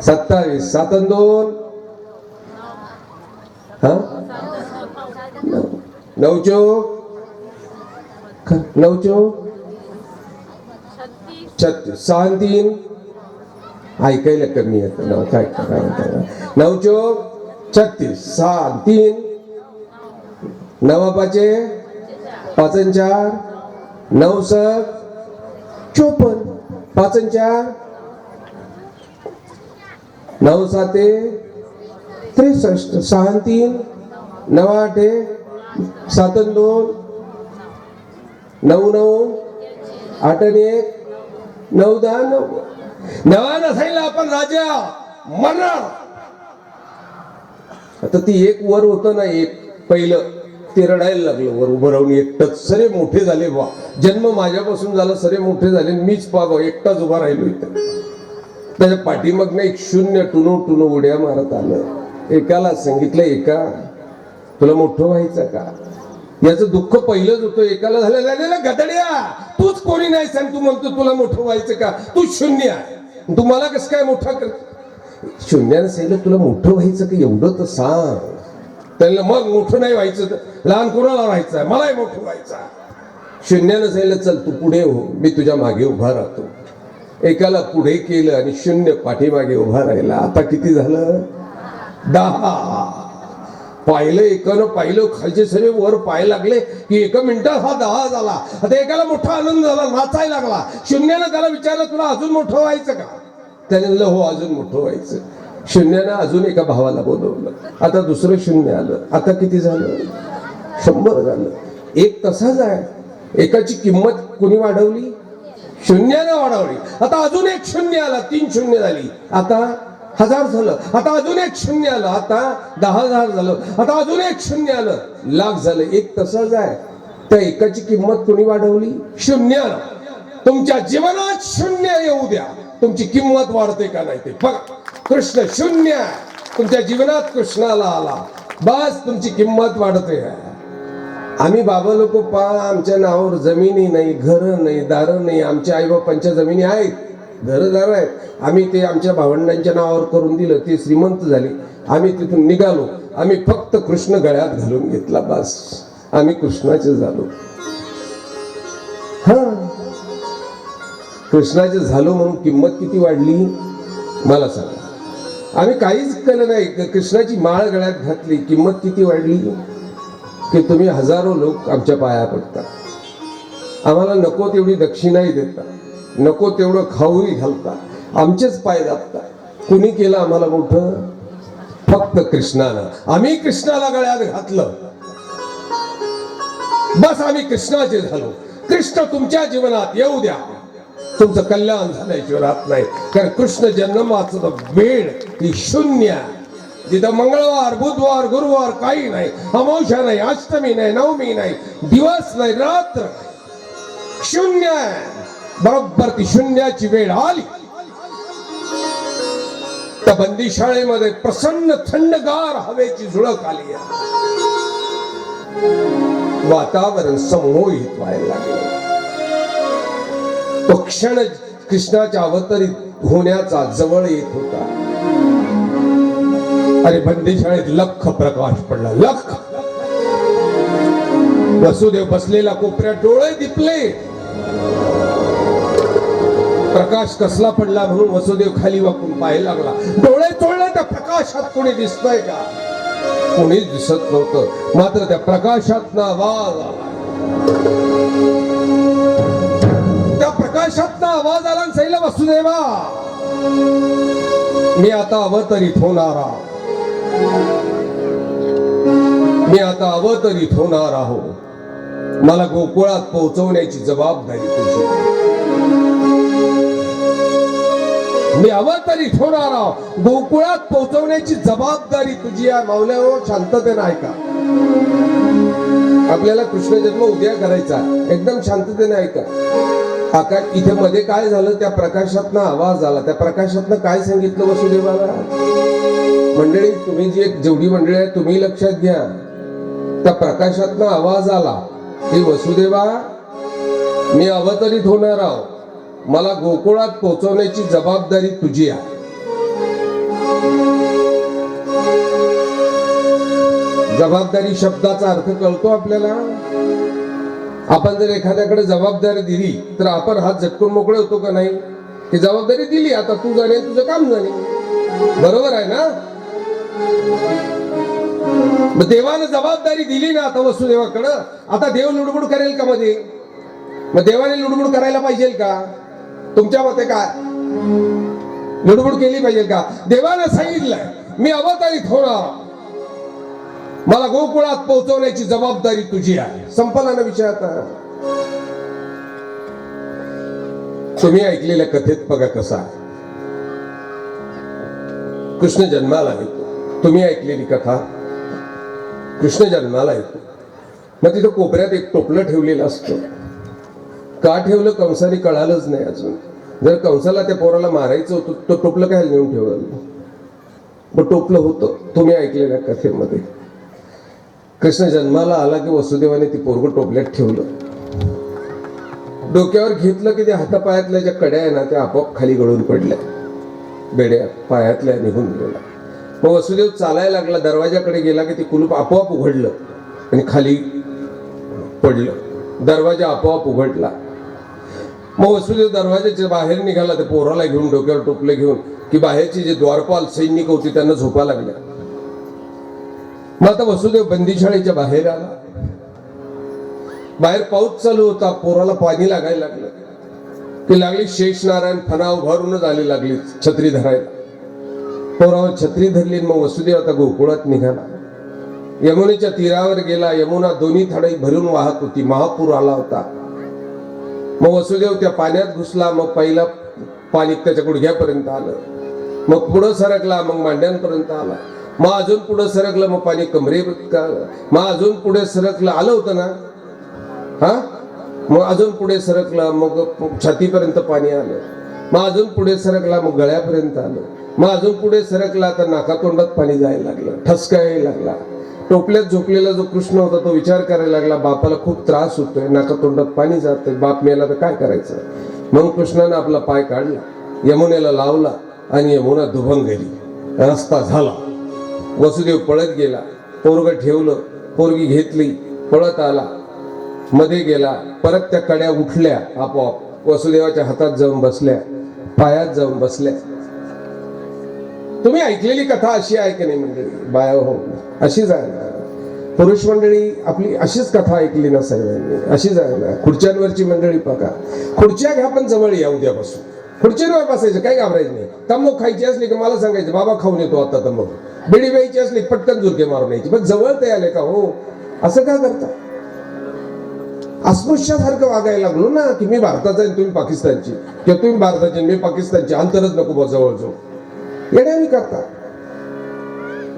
27. 7 आणि 2, हा 9 चौक 9 चौक 36. 6 आणि 3 ऐकायला कमी येतं ना, काय करावं. 9 चोक 36, 6 3 9 पाचे 5 आणि 4 9 7 54 5 आणि 4 9 7 63 6 आणि 3 9 8 7 आणि 2 9 9 8 आणि 1 9 10 9 9 नसायला आपण राजा मरणार. आता ती एक वर होतं ना, एक पहिलं ते रडायला लागलं वर उभं राहून एकटंच. सरे मोठे झाले बा, जन्म माझ्यापासून झाला, सरे मोठे झाले, मीच पाहा एकटाच उभा राहिलो इथं. त्याच्या पाठीमागनं एक शून्य टुनू टुनू उड्या मारत आलं. एकाला सांगितलं, एका तुला मोठं व्हायचं का? याचं दुःख पहिलंच होतं. एकाला झालेलं गदड्या, तूच कोणी नाही सांग, तू म्हणतो तुला मोठं व्हायचं का? तू शून्य आहे, तू मला कसं काय मोठा कर? शून्यानं सांगितलं तुला मोठं व्हायचं का, एवढं तर सांग. त्यांना मग मोठं नाही व्हायचं तर लहान कोणाला व्हायचं आहे, मलाही मोठं व्हायचं. शून्यानं सांगितलं चल तू पुढे हो, मी तुझ्या मागे उभा राहतो. एकाला पुढे केलं आणि शून्य पाठीमागे उभा राहिला. आता किती झालं? 10. पाहिलं एकानं, पाहिलं खालचे सगळे वर पाय लागले की एका मिनिटात हा 10 झाला. आता एकाला मोठा आनंद झाला, नाचायला लागला. शून्यानं त्याला विचारलं तुला अजून मोठं व्हायचं का? त्याने म्हणलं हो अजून मोठं व्हायचं. शून्यानं अजून एका भावाला बोलवलं. आता दुसरं शून्य आलं. आता किती झालं? 100 झालं. एक तसाच आहे. एकाची किंमत कोणी वाढवली? शून्यानं वाढवली. आता अजून एक शून्य आला, 3 शून्य झाली. आता 1000 झालं. आता अजून एक शून्य आलं. आता 10,000 झालं. आता अजून एक शून्य आलं, लाख झालं. एक तसाच आहे. त्या एकाची किंमत कोणी वाढवली? शून्यानं. तुमच्या जीवनात शून्य येऊ द्या, तुमची किंमत वाढते का नाही ते बघा. कृष्ण शून्य आहे, तुमच्या जीवनात कृष्णाला आला, बस तुमची किंमत वाढते. आम्ही बाबा लोक पहा, आमच्या नावावर जमिनी नाही, घर नाही, दार नाही. आमच्या आईबापांच्या जमिनी आहेत, घरदार आहेत. आम्ही ते आमच्या भावंडांच्या नावावर करून दिलं, ते श्रीमंत झाले. आम्ही तिथून निघालो. आम्ही फक्त कृष्ण गळ्यात घालून घेतला, बस आम्ही कृष्णाचे झालो. हा, कृष्णाचे झालो म्हणून किंमत किती वाढली मला सांगा. आम्ही काहीच केलं नाही, कृष्णाची माळ गळ्यात घातली, किंमत किती वाढली? की तुम्ही हजारो लोक आमच्या पाया पडता, आम्हाला नको तेवढी दक्षिणाही देता, नको तेवढं खाऊही घालता, आमचेच पाय दाबता. कुणी केलं आम्हाला मोठं? फक्त कृष्णानं. आम्ही कृष्णाला गळ्यात घातलं, बस आम्ही कृष्णाचे झालो. कृष्ण तुमच्या जीवनात येऊ द्या, तुमचं कल्याण झाल्याशिवाय राहत नाही. कारण कृष्ण जन्माचं वेळ ही शून्य. जिथं मंगळवार बुधवार गुरुवार काही नाही, अमावस्या नाही, अष्टमी नाही, नवमी नाही, दिवस नाही, रात्र नाही, शून्य आहे. बरोबर ती शून्याची वेळ आली तर बंदीशाळेमध्ये प्रसन्न थंडगार हवेची झुळक आली. वातावरण संमोहित व्हायला लागलं. तो क्षण कृष्णाच्या अवतरित होण्याचा जवळ येत होता. अरे बंदीशाळेत लख प्रकाश पडला, लख. वसुदेव बसलेला कोपऱ्यात डोळे दिपले. प्रकाश कसला पडला म्हणून वसुदेव खाली वाकून पाहायला लागला. डोळे चोळले, त्या प्रकाशात कोणी दिसतंय का? कोणीच दिसत नव्हतं. मात्र त्या प्रकाशातनं आवाज आला. त्या प्रकाशातनं आवाज आला आणि सांगितलं, वसुदेवा मी आता अवतरित होणार आहे, मी आता अवतरित होणार आहो. मला गोकुळात पोहोचवण्याची जबाबदारी तुझी. मी अवतरित होणार आहो, गोकुळात पोहोचवण्याची जबाबदारी तुझी आहे. माऊल्या शांततेने ऐका. आपल्याला कृष्ण जन्म उद्या करायचा, एकदम शांततेने ऐका. आका इथे मध्ये काय झालं? त्या प्रकाशातनं आवाज आला. त्या प्रकाशातनं काय सांगितलं वसुदेवाला? मंडळी तुम्ही जेवढी मंडळी आहे तुम्ही लक्षात घ्या. त्या प्रकाशातनं आवाज आला की वसुदेवा मी अवतरित होणार आहो, मला गोकुळात पोहोचवण्याची जबाबदारी तुझी आहे. जबाबदारी शब्दाचा अर्थ कळतो आपल्याला? आपण जर एखाद्याकडे जबाबदारी दिली तर आपण हात झटकून मोकळे होतो का नाही? ही जबाबदारी दिली, आता तू जाणे तुझं काम जाणे, बरोबर आहे ना? मग देवानं जबाबदारी दिली ना आता वसुदेवाकडं, आता देव लुडबुड करेल का मध्ये? मग देवाने लुडबुड करायला पाहिजे का? तुमच्या मते काय? लुडबुड केली पाहिजे का? देवानं सांगितलंय मी अवतारित होणार, मला गोकुळात पोहोचवण्याची जबाबदारी तुझी आहे. संपला ना विषय आता. तुम्ही ऐकलेल्या कथेत बघा कसा कृष्ण जन्माला येतो. तुम्ही ऐकलेली कथा, कृष्ण जन्माला येतो. मग तिथं कोपऱ्यात एक टोपलं ठेवलेलं असतं. का ठेवलं कंसाने कळालंच नाही अजून. जर कंसाला त्या पोराला मारायचं होतं तो टोपलं काय नेऊन ठेवलं? मग टोपलं होतं. तुम्ही ऐकलेल्या कथेमध्ये कृष्ण जन्माला आला की वसुदेवाने ती पोरग टोपल्यात ठेवलं. डोक्यावर घेतलं की त्या हातापायातल्या ज्या कड्या आहे ना त्या आपोआप खाली गळून पडल्या, बेड्या पायातल्या निघून गेल्या. मग वसुदेव चालायला लागला, दरवाजाकडे गेला की ते कुलूप आपोआप उघडलं आणि खाली पडलं. दरवाजा आपोआप उघडला. मग वसुदेव दरवाजाच्या बाहेर निघाला, ते पोराला घेऊन डोक्यावर टोपले घेऊन, की बाहेरची जे द्वारपाल सैनिक होती त्यांना झोपा लागल्या. मग आता वसुदेव बंदीशाळेच्या बाहेर आला. बाहेर पाऊस चालू होता, पोराला पाणी लागायला लागलं. ती लागली शेषनारायण फणा उभारूनच आली लागली छत्री धरायला. पोरावर छत्री धरली. मग वसुदेव आता गोकुळात निघाला. यमुनेच्या तीरावर गेला. यमुना दोन्ही थाळी भरून वाहत होती. महापूर आला होता. मग वसुदेव त्या पाण्यात घुसला. मग पहिला पाणी त्याच्या गुडघ्यापर्यंत आलं. मग पुढं सरकला, मग मांड्यांपर्यंत आला. मग अजून पुढे सरकलं, मग पाणी कमरेपर्यंत आलं. मग अजून पुढे सरकलं, आलं होतं ना हा. मग अजून पुढे सरकलं, मग छातीपर्यंत पाणी आलं. मग अजून पुढे सरकला, मग गळ्यापर्यंत आलं. मग अजून पुढे सरकला तर नाकातोंडात पाणी जायला लागलं, ठसका यायला लागला. टोपल्यात झोपलेला जो कृष्ण होता तो विचार करायला लागला, बापाला खूप त्रास होतोय, नाकातोंडात पाणी जातंय, बाप मेला तर काय करायचं. मग कृष्णानं आपला पाय काढला, यमुनेला लावला आणि यमुना दुभंगली. रस्ता झाला. वसुदेव पळत गेला. पोरग ठेवलं, पोरगी घेतली, पळत आला, मध्ये गेला. परत त्या कड्या उठल्या आपोआप, वसुदेवाच्या हातात जाऊन बसल्या, पायात जाऊन बसल्या. तुम्ही ऐकलेली कथा अशी आहे की नाही मंडळी? बाया हो, अशीच आहे ना. पुरुष मंडळी आपली अशीच कथा ऐकली ना सर्वांनी, अशीच आहे ना. खुर्च्यांवरची मंडळी बघा, खुर्च्या घ्या पण जवळ या उद्यापासून. खुर्चीवर बसायचं, काही घाबरायचं नाही. तंबाखू खायची असली की मला सांगायचं, बाबा खाऊन येतो आता तंबाखू. बिडी प्यायची असली पटकन झुरके मारून यायची. पण जवळ ते आले का हो, असं का करता? अस्पृश्यासारखं वागायला लागलो ना, की मी भारताचा आहे तुम्ही पाकिस्तानची, किंवा तुम्ही भारताची मी पाकिस्तानची, अंतरच नको बा जवळ जाऊ. येण्यावी करता.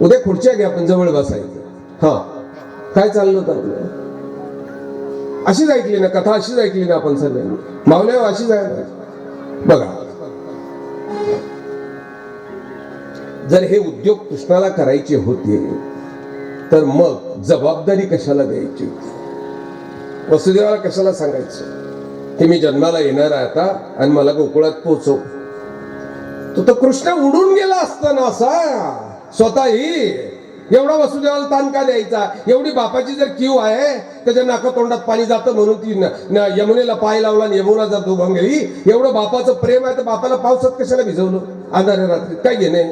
उद्या खुर्च्या घ्या पण जवळ बसायचं. हा, काय चाललं होतं आपलं? अशीच ऐकली ना कथा, अशीच ऐकली ना आपण सगळ्यांनी. मावल्या अशीच आहे ना. बघा, जर हे उद्योग कृष्णाला करायचे होते तर मग जबाबदारी कशाला द्यायची होती? वसुदेवाला कशाला सांगायचं की मी जन्माला येणार आहे आता आणि मला गोकुळात पोहोचव? तो कृष्ण उडून गेला असता ना असा स्वतःही. एवढा वसुदेवाला ताण का द्यायचा? एवढी बापाची जर कीव आहे, त्याच्या नाकातोंडात पाणी जातं म्हणून ती यमुनेला पाय लावला आणि यमुना जर दुभंगली. एवढं बापाचं प्रेम आहे तर बापाला पावसात कशाला भिजवलं अंधाऱ्या रात्री? काय घेणे?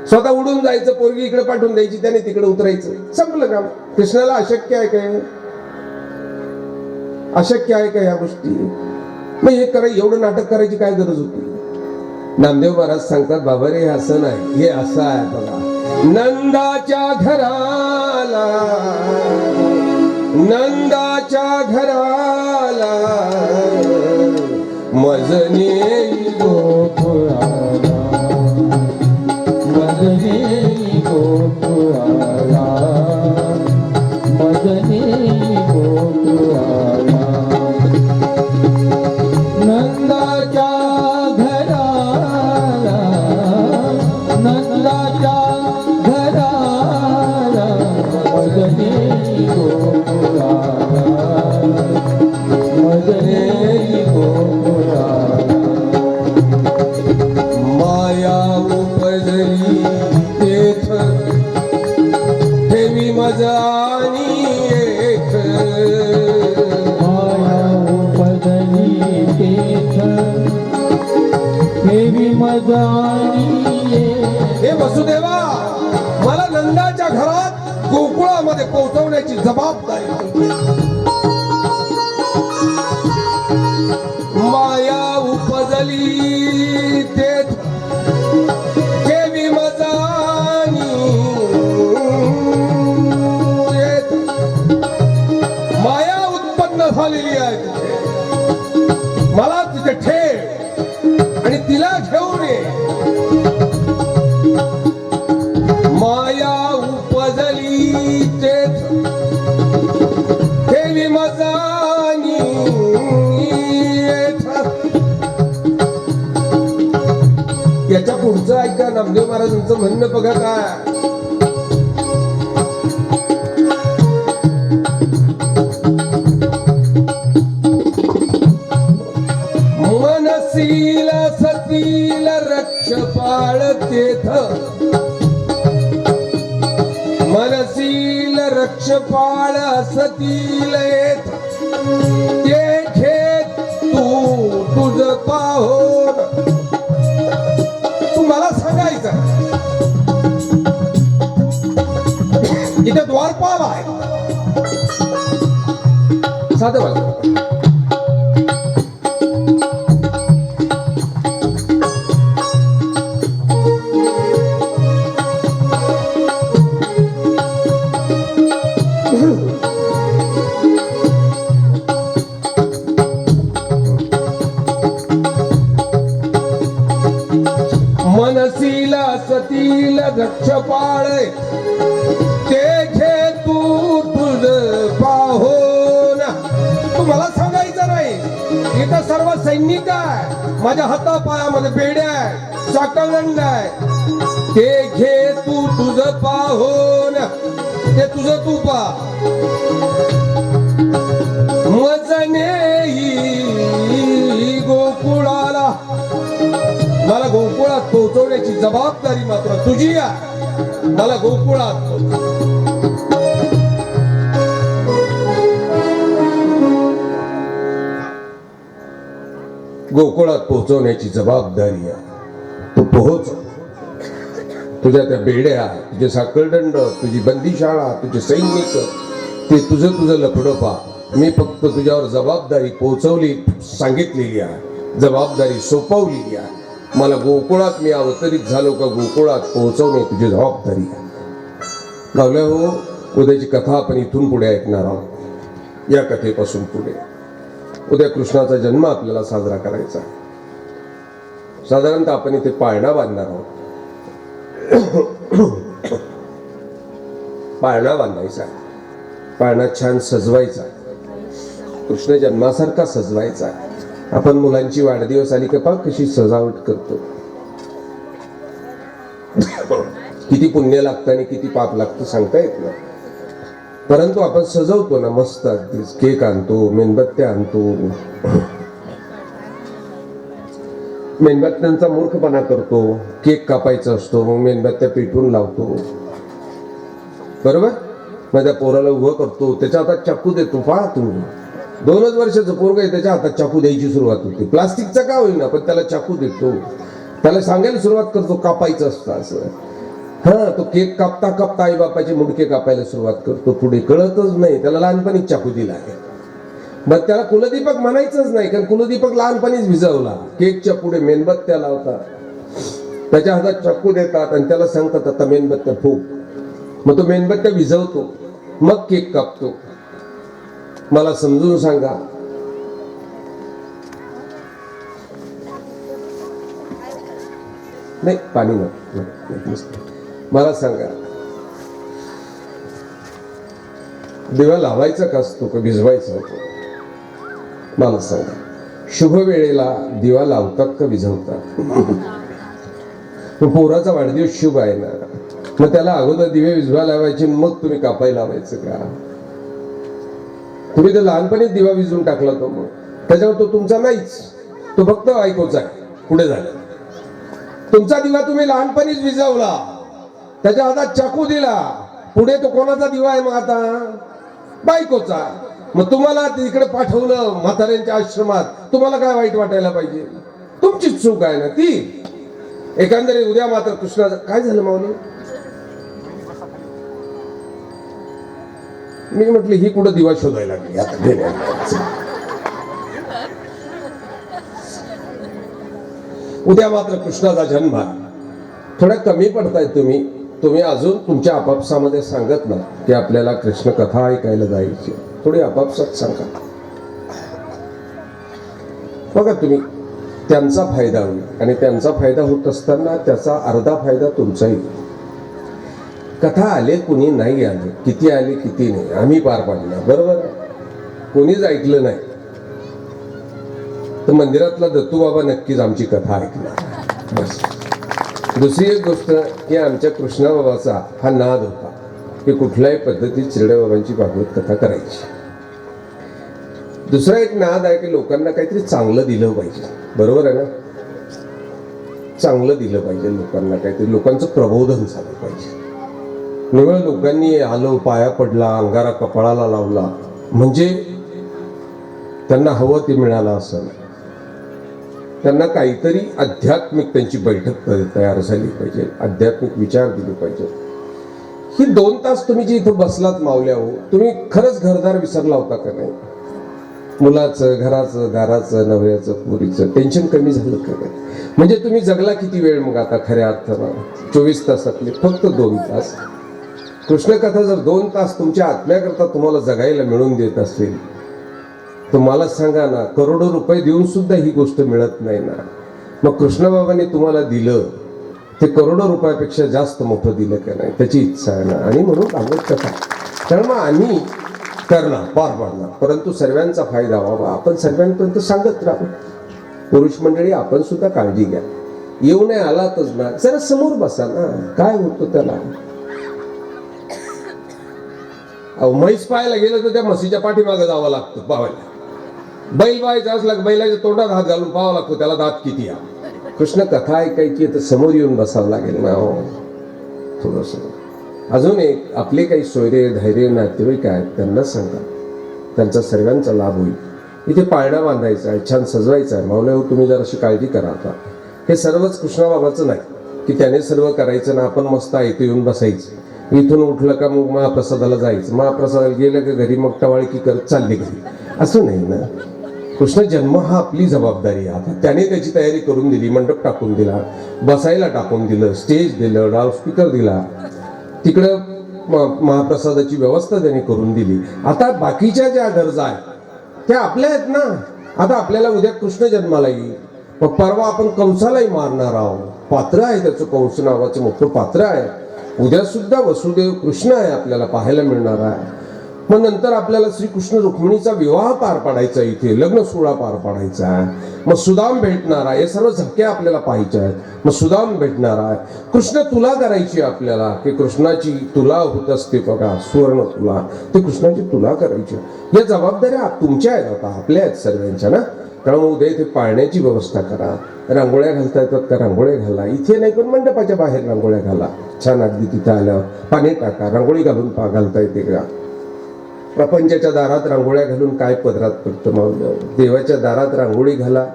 स्वतः उडून जायचं, पोरगी इकडे पाठवून द्यायची, त्याने तिकडे उतरायचं, संपलं काम. कृष्णाला अशक्य आहे काय? अशक्य आहे का ह्या गोष्टी? मग हे एवढं नाटक करायची काय गरज होती? नामदेव महाराज सांगतात, बाबा रे हे असं नाही, हे असं आहे बघा. नंदाच्या घराला, नंदाच्या घराला मजने गोकुळाला, मजने गोकुळाला, मजने गोकुळाला. नंदाच्या घराला, नंदाच्या घराला मजने गोकुळाला, मजने गोकुळाला. माया ठेवी मजानी ये हे वसुदेवा, मला नंदाच्या घरात गोकुळामध्ये पोहोचवण्याची जबाबदारी. माया उपजली तेथ ठेवी मजानी येथ. माया उत्पन्न झालेली आहे तिथे. मला तिथे ठेव आणि तिला घेऊन ये. माया उपजली तेथ ठेवी मजानी येथ. याच्या पुढचं ऐका नामदेव महाराजांचं म्हणणं बघा काय. मनसील सतील रक्ष पाळतेथ. मनसील रक्ष पाळ सतील येथ. ते घेत तू तुझ पाहोन. तू मला सांगायचं इथे द्वारपाल आहे. साधं मला मनसील सतील रक्ष पाळे. ते घे तू तुझ पाहोन. तू मला सांगायचं नाही. इथं सर्व सैनिक आहे. माझ्या हातापायामध्ये बेड्या आहे, साकळदंड आहे. ते घे तू तुझ पाहोन. ते तुझं तू पा. मजने गोकुळाला. मला गोकुळात पोहोचवण्याची जबाबदारी मात्र तुझी आहे. मला गोकुळात पोहोचवण्याची जबाबदारी आहे. तू पोहोच. तुझ्या त्या बेड्या, तुझे साखळदंड, तुझी बंदीशाळा, तुझे सैनिक, ते तुझं तुझं लफडं पा. मी फक्त तुझ्यावर जबाबदारी पोहोचवली, सांगितलेली आहे, जबाबदारी सोपवलेली आहे. मला गोकुळात मी अवतरित झालो का गोकुळात पोहोचवणे तुझी जबाबदारी आहे. गावल्या हो, उद्याची कथा आपण इथून पुढे ऐकणार आहोत. या कथेपासून पुढे उद्या कृष्णाचा जन्म आपल्याला साजरा करायचा. साधारणतः आपण इथे पाळणा बांधणार आहोत. पाळणा बांधायचा. पाळणा छान सजवायचा. कृष्ण जन्मासारखा सजवायचा. आपण मुलांची वाढदिवस आली का पहा कशी सजावट करतो. किती पुण्य लागतं आणि किती पाप लागतं सांगता येत नाही. परंतु आपण सजवतो ना मस्त. अगदीच केक आणतो, मेणबत्त्या आणतो. मेणबत्त्यांचा मूर्खपणा करतो. केक कापायचा असतो, मग मेणबत्त्या पेटवून लावतो. बरोबर. माझ्या पोराला उभं करतो, त्याच्या हातात चाकू देतो. पहा तुम्ही, 2च वर्षाचं पोरग आहे, त्याच्या हातात चाकू द्यायची सुरुवात होते. प्लास्टिकचा का होईना पण त्याला चाकू देतो. त्याला सांगायला सुरुवात करतो कापायचं असतं असं. हा, तो केक कापता कापता आई बापाचे मुडके कापायला सुरुवात करतो. पुढे कळतच नाही. त्याला लहानपणीच चाकू दिला आहे. मग त्याला कुलदीपक म्हणायचंच नाही, कारण कुलदीपक लहानपणीच भिजवला. केकच्या पुढे मेणबत्त्या लावतात, त्याच्या हातात चाकू देतात आणि त्याला सांगतात आता मेणबत्त्या फूक. मग तो मेणबत्त्या भिजवतो, मग केक कापतो. मला समजून सांगा, नाही पाणी नाही. मला सांगा, दिवा लावायचा का असतो का भिजवायचा होतो? मला सांगा. शुभ वेळेला दिवा लावतात का भिजवतात? पोराचा वाढदिवस शुभ आहे ना, मग त्याला अगोदर दिवे भिजवा लावायचे, मग तुम्ही कापायला लावायचं का? तुम्ही तर लहानपणीच दिवा भिजवून टाकला तो, मग त्याच्यावर तो तुमचा नाहीच, तो फक्त ऐकोचा आहे. पुढे झालं, तुमचा दिवा तुम्ही लहानपणीच भिजवला, त्याच्या हातात चाकू दिला, पुढे तो कोणाचा दिवा आहे मग आता? बायकोचा. मग तुम्हाला तिकडे पाठवलं म्हाताऱ्यांच्या आश्रमात, तुम्हाला काय वाईट वाटायला पाहिजे? तुमचीच चूक आहे ना ती. एकंदरीत उद्या मात्र कृष्णाचं काय झालं माऊली? मी म्हटलं ही कुठं दिवा शोधायला लागली आता गेल्या. उद्या मात्र कृष्णाचा जन्म आहे. थोड्या कमी पडताय तुम्ही अजून तुमच्या आपापसामध्ये सांगत ना की आपल्याला कृष्ण कथा ऐकायला जायची. थोडी आपापसात सांगा बघा तुम्ही. त्यांचा फायदा होईल आणि त्यांचा फायदा होत असताना त्याचा अर्धा फायदा तुमचाही. कथा आले कुणी नाही आले, किती आले किती नाही, आम्ही पार पाडला बरोबर. कोणीच ऐकलं नाही तर मंदिरातला दत्तू बाबा नक्कीच आमची कथा ऐकणार बस. दुसरी एक गोष्ट की आमच्या कृष्णा बाबाचा हा नाद होता की कुठल्याही पद्धतीत शिर्डे बाबांची भागवत कथा करायची. दुसरा एक नाद आहे की लोकांना काहीतरी चांगलं दिलं पाहिजे, बरोबर आहे ना. चांगलं दिलं पाहिजे लोकांना, काहीतरी लोकांचं प्रबोधन झालं पाहिजे. निवळ लोकांनी आलो, पाया पडला, अंगारा कपाळाला लावला म्हणजे त्यांना हवं ते मिळालं असं. त्यांना काहीतरी आध्यात्मिक त्यांची बैठक तयार झाली पाहिजे, आध्यात्मिक विचार दिले पाहिजे. ही 2 तास तुम्ही जे इथं बसलात मावल्या हो, तुम्ही खरंच घरदार विसरला होता का नाही? मुलाचं, घराचं, दाराचं, नवऱ्याचं, पुरीचं टेन्शन कमी झालं का नाही? म्हणजे तुम्ही जगला किती वेळ मग आता खऱ्या अर्थानं? 24 तासातले फक्त 2 तास. कृष्णकथा जर 2 तास तुमच्या आत्म्याकरता तुम्हाला जगायला मिळून देत असेल तर मला सांगा ना, करोडो रुपये देऊन सुद्धा ही गोष्ट मिळत नाही ना. मग कृष्णबाबांनी तुम्हाला दिलं ते करोडो रुपयापेक्षा जास्त मोठं दिलं का नाही, त्याची इच्छा आहे ना. आणि म्हणून भागवत कथा तर मग आम्ही करणार, पार पाडणार, परंतु सर्वांचा फायदा व्हावा. आपण सर्वांपर्यंत सांगत राहू. पुरुष मंडळी आपण सुद्धा काळजी घ्या. येऊ नये आलातच ना, जरा समोर बसा ना, काय होतं त्याला. म्हैस पाहायला गेलं तर त्या म्हशीच्या पाठीमागे जावं लागतं पाहायला. बैल पाहायचा असला बैलाच्या तोंडात हात घालून पाहावा लागतो, त्याला दात किती आहे. कृष्ण कथा ऐकायची तर समोर येऊन बसावं लागेल ना हो थोडस. अजून एक, आपले काही सोयरे धैर्य नातेवाईक आहेत त्यांना सांगा, त्यांचा सर्वांचा लाभ होईल. इथे पाळणा बांधायचा आहे, छान सजवायचा आहे. माऊल्या हो तुम्ही जरा अशी काळजी करा. आता हे सर्वच कृष्णाबाबाचं नाही की त्याने सर्व करायचं ना आपण मस्त इथे येऊन बसायचं. इथून उठलं का मग महाप्रसादाला जायचं, महाप्रसादाला गेलं का घरी मग टवाळकी करत चालली घरी, असं नाही ना. कृष्ण जन्म हा आपली जबाबदारी आहे. आता त्याने त्याची तयारी करून दिली, मंडप टाकून दिला, बसायला टाकून दिलं, स्टेज दिलं, लाऊड स्पीकर दिला, तिकडं महाप्रसादाची व्यवस्था त्याने करून दिली. आता बाकीच्या ज्या गरजा आहेत त्या आपल्या आहेत ना. आता आपल्याला उद्या कृष्ण जन्माला येईल, मग परवा आपण कंसालाही मारणार आहोत. पात्र आहे त्याचं, कंस नावाचं मोठं पात्र आहे. उद्या सुद्धा वसुदेव कृष्ण आहे आपल्याला पाहायला मिळणार आहे. मग नंतर आपल्याला श्रीकृष्ण रुक्मिणीचा विवाह पार पाडायचा, इथे लग्न सोहळा पार पाडायचा आहे. मग सुदाम भेटणार आहे, हे सर्व झटके आपल्याला पाहायचे आहेत. मग सुदाम भेटणार आहे, कृष्ण तुला करायची आपल्याला, की कृष्णाची तुला होत असते बघा सुवर्ण तुला, ते कृष्णाची तुला करायची. या जबाबदाऱ्या तुमच्या आहेत, आता आपल्या आहेत सर्वांच्या ना. कारण उद्या इथे पाळण्याची व्यवस्था करा. रांगोळ्या घालता येतात का रांगोळ्या घाला, इथे नाही पण मंडपाच्या बाहेर रांगोळ्या घाला छान. अगदी तिथं आल्यावर पाणी टाका, रांगोळी घालून घालता येते का. प्रपंचाच्या दारात रांगोळ्या घालून काय पदरात पडतं मावलं. देवाच्या दारात रांगोळी घाला,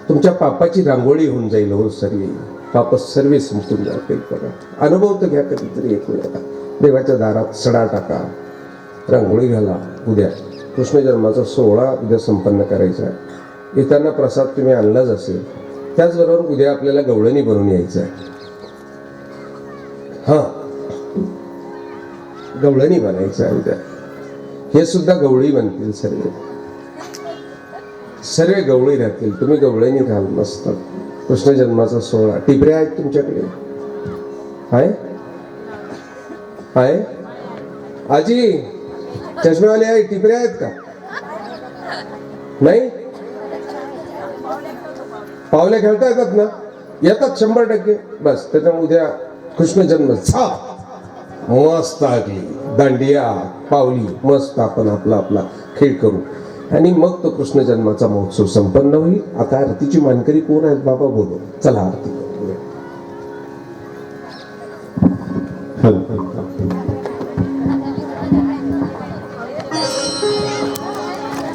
तुमच्या पापाची रांगोळी होऊन जाईल हो सर्व. पाप सर्व संपून जातील. बघा अनुभव तर घ्या कधीतरी एक वेळेला. देवाच्या दारात सडा टाका, रांगोळी घाला. उद्या कृष्ण जन्माचा सोहळा उद्या संपन्न करायचा आहे. येताना प्रसाद तुम्ही आणलाच असेल. त्याचबरोबर उद्या आपल्याला गवळणी बनवून यायचं आहे. हा गवळणी बनायचं आहे उद्या. हे सुद्धा गवळी बनतील, सर्व गवळी राहतील. तुम्ही गवळणी घाल मस्त. कृष्ण जन्माचा सोहळा. टिपऱ्या आहेत तुमच्याकडे? आहे आहे आजी चष्मेवाले आहे, टिपऱ्या आहेत का? नाही, पावल्या खेळता येतात ना? येतात 100%. बस त्याच्यामुळे उद्या कृष्ण जन्म मस्त आगली दांडिया पावली मस्त आपण आपला आपला खेळ करू आणि मग तो कृष्ण जन्माचा महोत्सव संपन्न होईल. आता आरतीची मानकरी कोण आहेत बाबा बोलो. चला आरती.